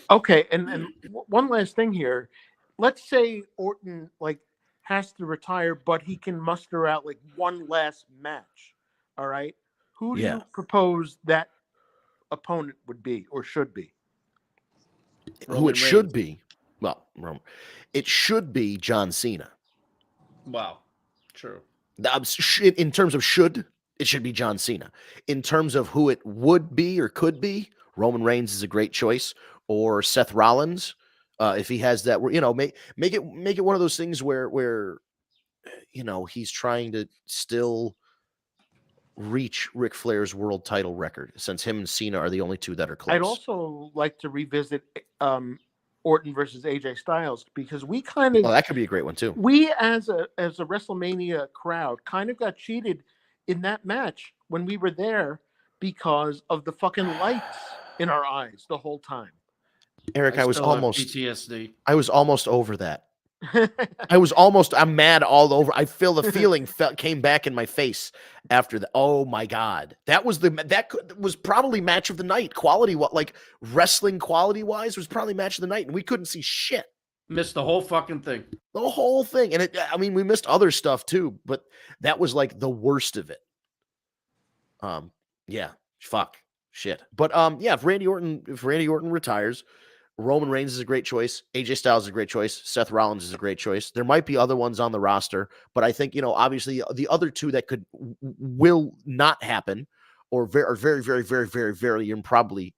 And one last thing here. Let's say Orton has to retire, but he can muster out one last match. All right. Who do you propose that opponent would be or should be? Who it should be? Well, it should be John Cena. Wow. True. In terms of should, it should be John Cena. In terms of who it would be or could be, Roman Reigns is a great choice, or Seth Rollins, if he has that. Make it one of those things where he's trying to still reach Ric Flair's world title record, since him and Cena are the only two that are close. I'd also like to revisit Orton versus AJ Styles, because we kind of that could be a great one too. We as a WrestleMania crowd kind of got cheated in that match when we were there because of the fucking lights in our eyes the whole time. Eric, I was almost PTSD. I was almost over that. I'm mad all over. I feel the feeling came back in my face after that. Oh my God. That was probably match of the night. Wrestling quality wise was probably match of the night, and we couldn't see shit. Missed the whole fucking thing. The whole thing. And we missed other stuff too, but that was the worst of it. Yeah, fuck shit. But if Randy Orton retires, Roman Reigns is a great choice. AJ Styles is a great choice. Seth Rollins is a great choice. There might be other ones on the roster, but I think, obviously the other two that will not happen or very, very, very, very, very, very improbably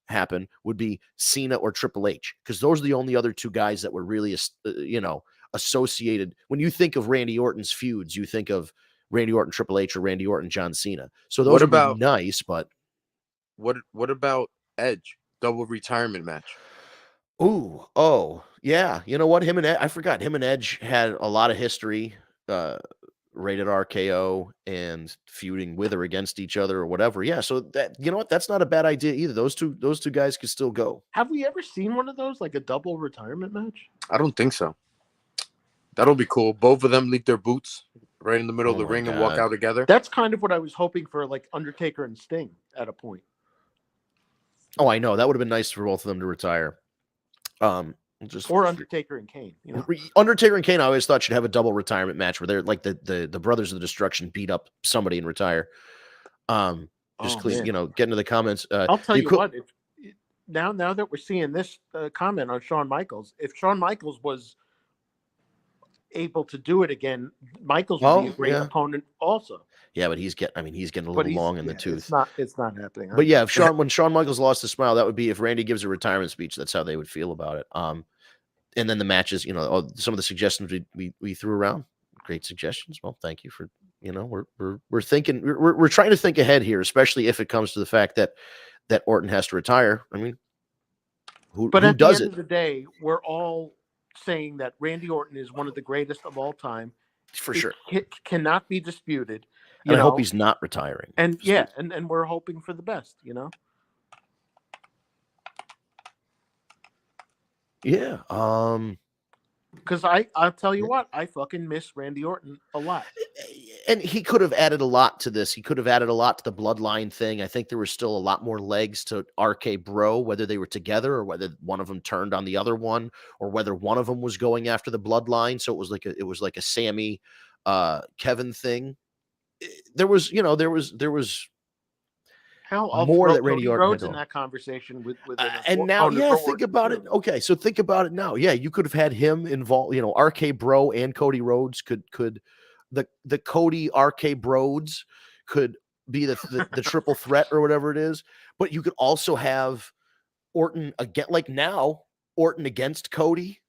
happen would be Cena or Triple H, because those are the only other two guys that were really, associated. When you think of Randy Orton's feuds, you think of Randy Orton, Triple H, or Randy Orton, John Cena. So those would be nice, but what about Edge? Double retirement match. Oh, yeah. You know what? I forgot. Him and Edge had a lot of history, rated RKO and feuding with or against each other or whatever. Yeah. So that's not a bad idea either. Those two guys could still go. Have we ever seen one of those, like a double retirement match? I don't think so. That'll be cool. Both of them leave their boots right in the middle of the ring and walk out together. That's kind of what I was hoping for, like Undertaker and Sting at a point. Oh, I know. That would have been nice for both of them to retire. Or Undertaker and Kane. Undertaker and Kane, I always thought should have a double retirement match where they're like the Brothers of the Destruction beat up somebody and retire. Get into the comments. I'll tell you what. Now that we're seeing this comment on Shawn Michaels, if Shawn Michaels was able to do it again, Michaels would be a great opponent also. Yeah, but he's getting a But little long in the it's tooth. not happening. But yeah, if when Shawn Michaels lost his smile, that would be if Randy gives a retirement speech. That's how they would feel about it. And then the matches, some of the suggestions we threw around, great suggestions. Well, thank you for, we're thinking, we're trying to think ahead here, especially if it comes to the fact that Orton has to retire. I mean, who But at the does end it of the day, we're all saying that Randy Orton is one of the greatest of all time. for It sure? cannot be disputed. And I hope he's not retiring. And yeah, and we're hoping for the best, Yeah. Because I'll tell you what, I fucking miss Randy Orton a lot. And he could have added a lot to this. He could have added a lot to the bloodline thing. I think there was still a lot more legs to RK Bro, whether they were together or whether one of them turned on the other one, or whether one of them was going after the bloodline. So it was like a Sammy Kevin thing. There was Hell, I'll more throw that Randy Cody Orton Rhodes had in to- that conversation with and now, think about it. Okay, so think about it now. Yeah, you could have had him involved. RK Bro and Cody Rhodes could the Cody RK Broads could be the triple threat or whatever it is. But you could also have Orton again, like now Orton against Cody.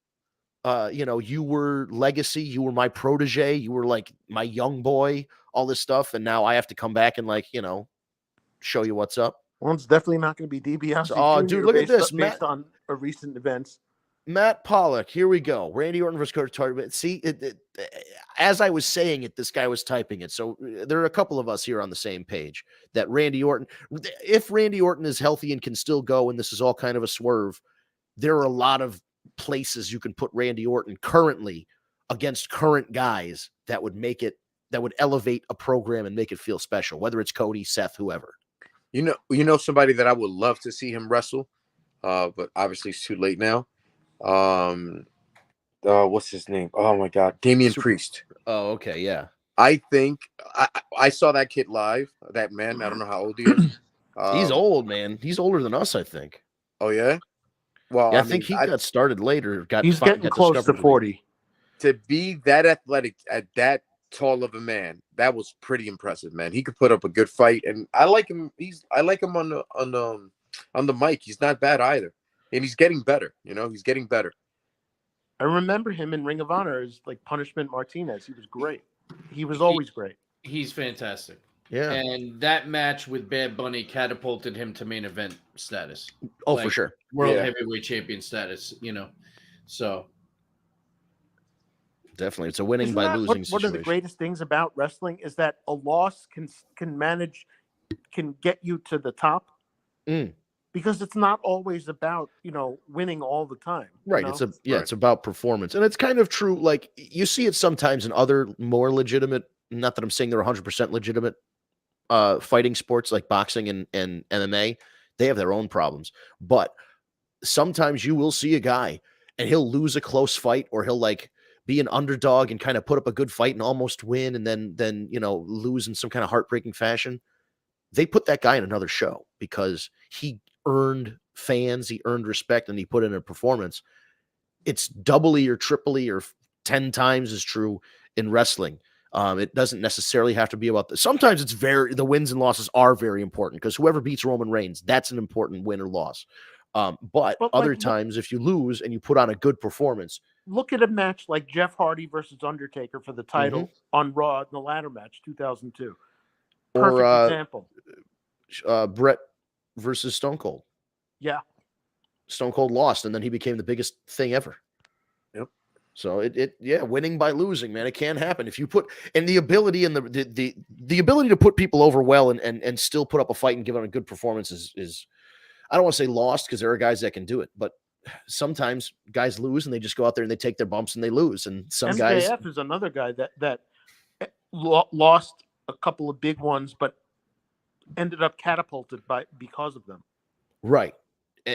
You were legacy, you were my protege, you were like my young boy, all this stuff, and now I have to come back and show you what's up. Well, it's definitely not going to be DiBiase Jr. Dude, look at this, based on recent events. Matt Pollock, here we go. Randy Orton versus Cody Target. See, as I was saying it, this guy was typing it. So there are a couple of us here on the same page that Randy Orton, if Randy Orton is healthy and can still go, and this is all kind of a swerve, there are a lot of places you can put Randy Orton currently against current guys that would elevate a program and make it feel special, whether it's Cody, Seth, whoever. Somebody that I would love to see him wrestle, but obviously it's too late now. What's his name? Oh my God, Damian Priest. Oh, okay, yeah. I think I saw that kid live. That man, I don't know how old he is. He's old, man. He's older than us, I think. Oh yeah. Well, yeah, I think he got started later. He's getting close to 40. To be that athletic at that tall of a man, that was pretty impressive, man. He could put up a good fight, and I like him. I like him on the mic. He's not bad either, and he's getting better. He's getting better. I remember him in Ring of Honor as like Punishment Martinez. He was great. He was always great. He's fantastic. Yeah. And that match with Bad Bunny catapulted him to main event status. Oh, for sure. World heavyweight champion status, So definitely. It's a winning by losing situation. One of the greatest things about wrestling is that a loss can get you to the top. Because it's not always about, winning all the time. Right. It's about performance. And it's kind of true. Like you see it sometimes in other more legitimate, not that I'm saying they're 100% legitimate fighting sports like boxing and MMA. They have their own problems. But sometimes you will see a guy and he'll lose a close fight, or he'll be an underdog and kind of put up a good fight and almost win, and then lose in some kind of heartbreaking fashion. They put that guy in another show because he earned fans, he earned respect, and he put in a performance. It's doubly or triply or 10 times as true in wrestling. It doesn't necessarily have to be about this. Sometimes the wins and losses are very important, because whoever beats Roman Reigns, that's an important win or loss. But other times, if you lose and you put on a good performance. Look at a match like Jeff Hardy versus Undertaker for the title on Raw in the ladder match, 2002. Perfect example. Brett versus Stone Cold. Yeah. Stone Cold lost, and then he became the biggest thing ever. Yep. So winning by losing, man, it can happen. If you put the ability and the ability to put people over well and still put up a fight and give them a good performance is I don't want to say lost, because there are guys that can do it, but sometimes guys lose and they just go out there and they take their bumps and they lose. And some MJF is another guy that lost a couple of big ones, but ended up catapulted because of them. Right.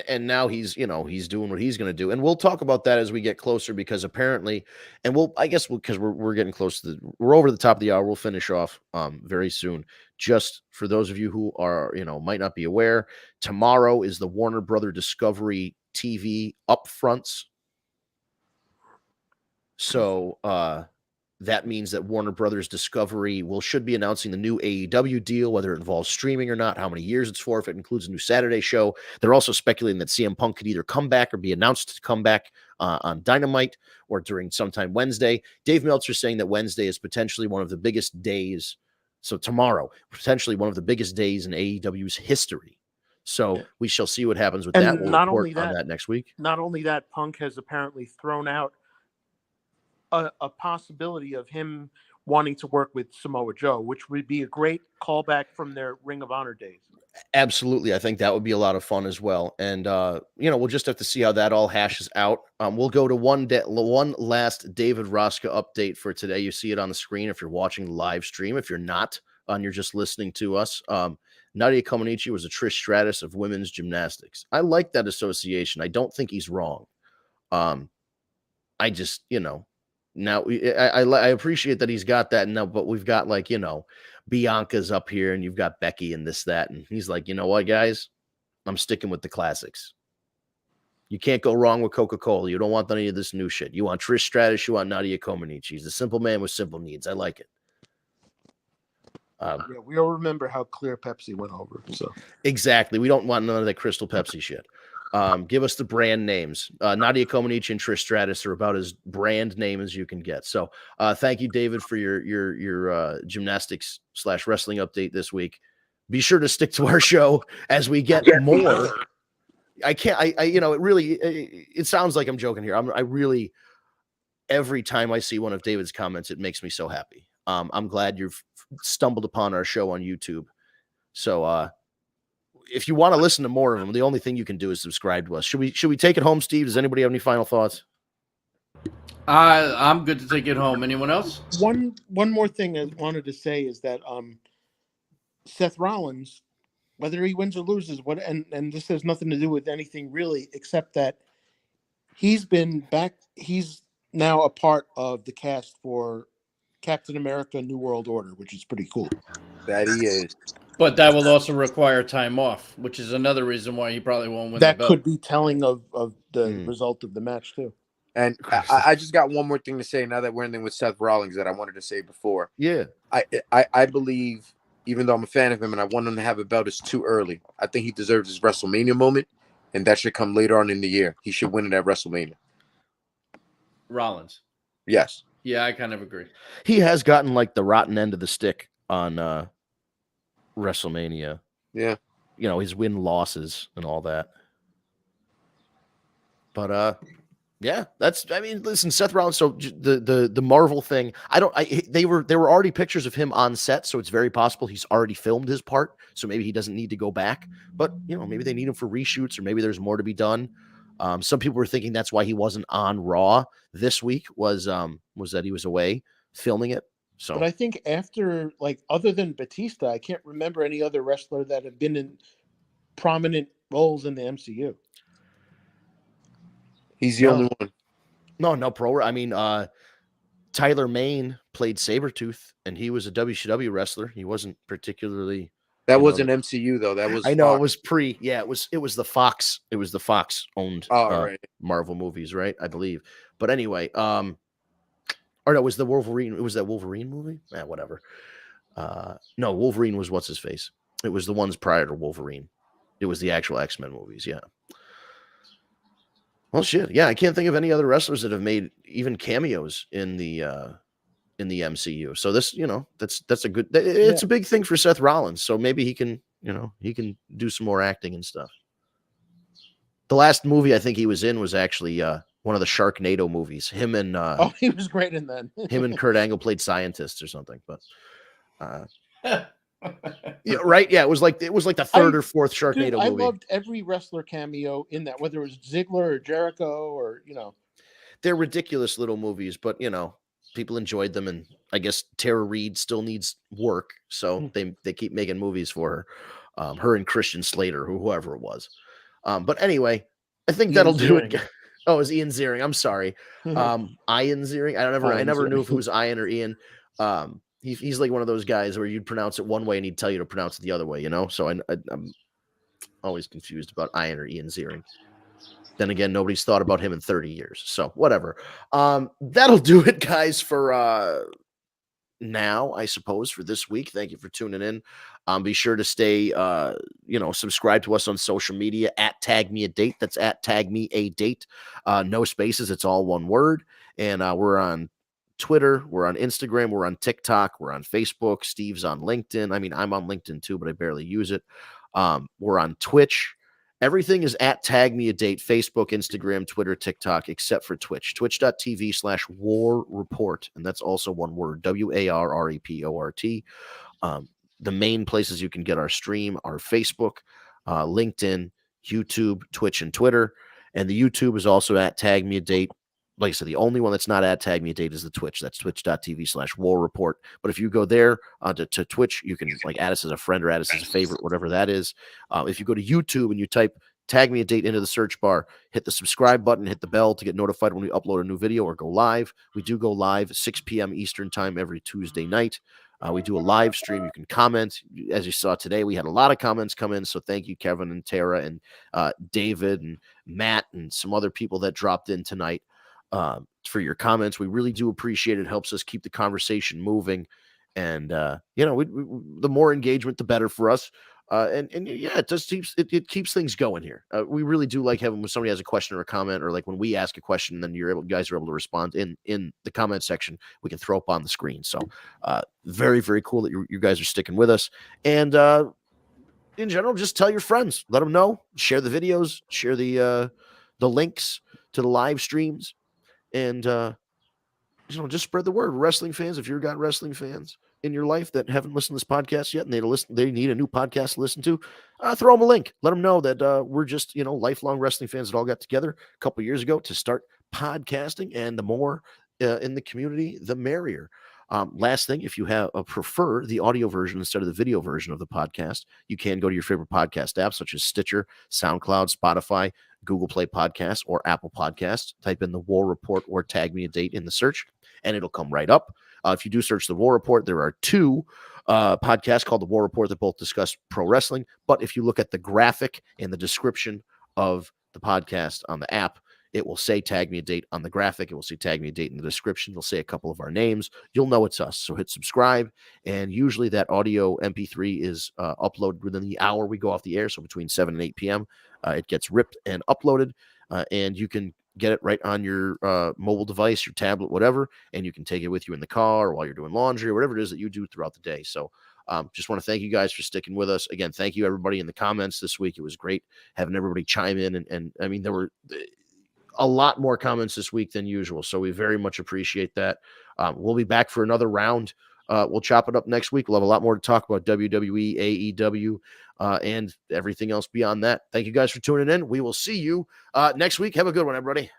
And now he's doing what he's going to do. And we'll talk about that as we get closer, because apparently, and because we're getting close to we're over the top of the hour. We'll finish off very soon. Just for those of you who are, might not be aware, tomorrow is the Warner Brother Discovery TV upfronts. So that means that Warner Brothers Discovery should be announcing the new AEW deal, whether it involves streaming or not, how many years it's for, if it includes a new Saturday show. They're also speculating that CM Punk could either come back or be announced to come back on Dynamite or during sometime Wednesday. Dave Meltzer saying that Wednesday is potentially one of the biggest days. So tomorrow, potentially one of the biggest days in AEW's history. So we shall see what happens with that. We'll report on that next week. Not only that, Punk has apparently thrown out a possibility of him wanting to work with Samoa Joe, which would be a great callback from their Ring of Honor days. Absolutely. I think that would be a lot of fun as well. And, we'll just have to see how that all hashes out. We'll go to one last David Rosca update for today. You see it on the screen if you're watching the live stream. If you're not, you're just listening to us. Nadia Comaneci was a Trish Stratus of women's gymnastics. I like that association. I don't think he's wrong. I just, now I appreciate that he's got that now, but we've got Bianca's up here and you've got Becky and this, that. And he's like, you know what, guys, I'm sticking with the classics. You can't go wrong with Coca-Cola. You don't want any of this new shit. You want Trish Stratus. You want Nadia Comaneci. He's a simple man with simple needs. I like it. We all remember how clear Pepsi went over. So exactly. We don't want none of that Crystal Pepsi shit. Give us the brand names. Nadia Comaneci and Trish Stratus are about as brand name as you can get. So thank you, David, for your gymnastics / wrestling update this week. Be sure to stick to our show as we get more. It sounds like I'm joking here. I really, every time I see one of David's comments, it makes me so happy. I'm glad you've stumbled upon our show on YouTube. So, if you want to listen to more of them, the only thing you can do is subscribe to us. Should we take it home, Steve? Does anybody have any final thoughts? I'm good to take it home. Anyone else? One more thing I wanted to say is that Seth Rollins, whether he wins or loses, and this has nothing to do with anything really, except that he's been back. He's now a part of the cast for Captain America: New World Order, which is pretty cool. That he is. But that will also require time off, which is another reason why he probably won't win. That the belt. could be telling of the result of the match too. And I just got one more thing to say now that we're ending with Seth Rollins that I wanted to say before. Yeah. I believe, even though I'm a fan of him and I want him to have a belt, it's too early. I think he deserves his WrestleMania moment, and that should come later on in the year. He should win it at WrestleMania. Rollins. Yes. Yeah, I kind of agree. He has gotten the rotten end of the stick on WrestleMania. Yeah. His win-losses and all that. But yeah, listen, Seth Rollins. So the Marvel thing, there were already pictures of him on set, so it's very possible he's already filmed his part. So maybe he doesn't need to go back, but maybe they need him for reshoots, or maybe there's more to be done. Some people were thinking that's why he wasn't on Raw this week was that he was away filming it. So, but I think after, other than Batista, I can't remember any other wrestler that have been in prominent roles in the MCU. He's the only one. No pro. I mean, Tyler Mane played Sabretooth, and he was a WCW wrestler. He wasn't particularly. That wasn't MCU though. That was. I know Fox. It was pre. Yeah, it was the Fox. It was the Fox owned right. Marvel movies, right? I believe. But anyway, or no, it was the Wolverine. It was that Wolverine movie. Whatever. No, Wolverine was what's his face. It was the ones prior to Wolverine. It was the actual X-Men movies. Yeah. Well, shit. Yeah, I can't think of any other wrestlers that have made even cameos in the MCU. So this, that's a good. It's a big thing for Seth Rollins. So maybe he can, he can do some more acting and stuff. The last movie I think he was in was actually one of the Sharknado movies. Him and he was great in that. Him and Kurt Angle played scientists or something. But yeah, right. Yeah, it was like the third or fourth Sharknado movie. I loved every wrestler cameo in that, whether it was Ziggler or Jericho or They're ridiculous little movies, but people enjoyed them, and I guess Tara Reid still needs work, so they keep making movies for her. Her and Christian Slater, whoever it was. But anyway, I think that'll do it. Oh, it was Ian Ziering. I'm sorry. Ian Ziering. I never knew if it was Ian or Ian. He's like one of those guys where you'd pronounce it one way and he'd tell you to pronounce it the other way, So I'm always confused about Ian or Ian Ziering. Then again, nobody's thought about him in 30 years. So whatever. That'll do it, guys, for now, I suppose, for this week. Thank you for tuning in. Be sure to stay, subscribe to us on social media at TagMeADate. That's at TagMeADate. No spaces. It's all one word. And we're on Twitter. We're on Instagram. We're on TikTok. We're on Facebook. Steve's on LinkedIn. I mean, I'm on LinkedIn too, but I barely use it. We're on Twitch. Everything is at TagMeADate, Facebook, Instagram, Twitter, TikTok, except for Twitch. Twitch.tv/War Report. And that's also one word, WARREPORT. The main places you can get our stream are Facebook, LinkedIn, YouTube, Twitch, and Twitter. And the YouTube is also at TagMeADate. Like I said, the only one that's not at TagMeADate is the Twitch. That's twitch.tv/War Report. But if you go there to Twitch, you can like add us as a friend or add us as a favorite, whatever that is. If you go to YouTube and you type TagMeADate into the search bar, hit the subscribe button, hit the bell to get notified when we upload a new video or go live. We do go live at 6 p.m. Eastern time every Tuesday night. We do a live stream. You can comment. As you saw today, we had a lot of comments come in. So thank you, Kevin and Tara and David and Matt and some other people that dropped in tonight. For your comments. We really do appreciate it. It helps us keep the conversation moving. And, the more engagement, the better for us. And yeah, it just it keeps things going here. We really do like having when somebody has a question or a comment, or like when we ask a question, and then you guys are able to respond in the comment section. We can throw up on the screen. So very, very cool that you guys are sticking with us. And in general, just tell your friends, let them know, share the videos, share the links to the live streams. And, just spread the word. Wrestling fans, if you've got wrestling fans in your life that haven't listened to this podcast yet and they need a new podcast to listen to, throw them a link. Let them know that we're just, lifelong wrestling fans that all got together a couple years ago to start podcasting. And the more in the community, the merrier. Last thing, if you prefer the audio version instead of the video version of the podcast, you can go to your favorite podcast apps such as Stitcher, SoundCloud, Spotify, Google Play Podcasts, or Apple Podcasts. Type in the War Report or TagMeADate in the search, and it'll come right up. If you do search the War Report, there are two podcasts called the War Report that both discuss pro wrestling. But if you look at the graphic and the description of the podcast on the app, it will say TagMeADate on the graphic. It will say TagMeADate in the description. It'll say a couple of our names. You'll know it's us. So hit subscribe. And usually that audio MP3 is uploaded within the hour we go off the air. So between 7 and 8 p.m., it gets ripped and uploaded. And you can get it right on your mobile device, your tablet, whatever. And you can take it with you in the car or while you're doing laundry or whatever it is that you do throughout the day. So just want to thank you guys for sticking with us. Again, thank you everybody in the comments this week. It was great having everybody chime in. And I mean, there were a lot more comments this week than usual. So we very much appreciate that. We'll be back for another round. We'll chop it up next week. We'll have a lot more to talk about WWE, AEW, and everything else beyond that. Thank you guys for tuning in. We will see you next week. Have a good one, everybody.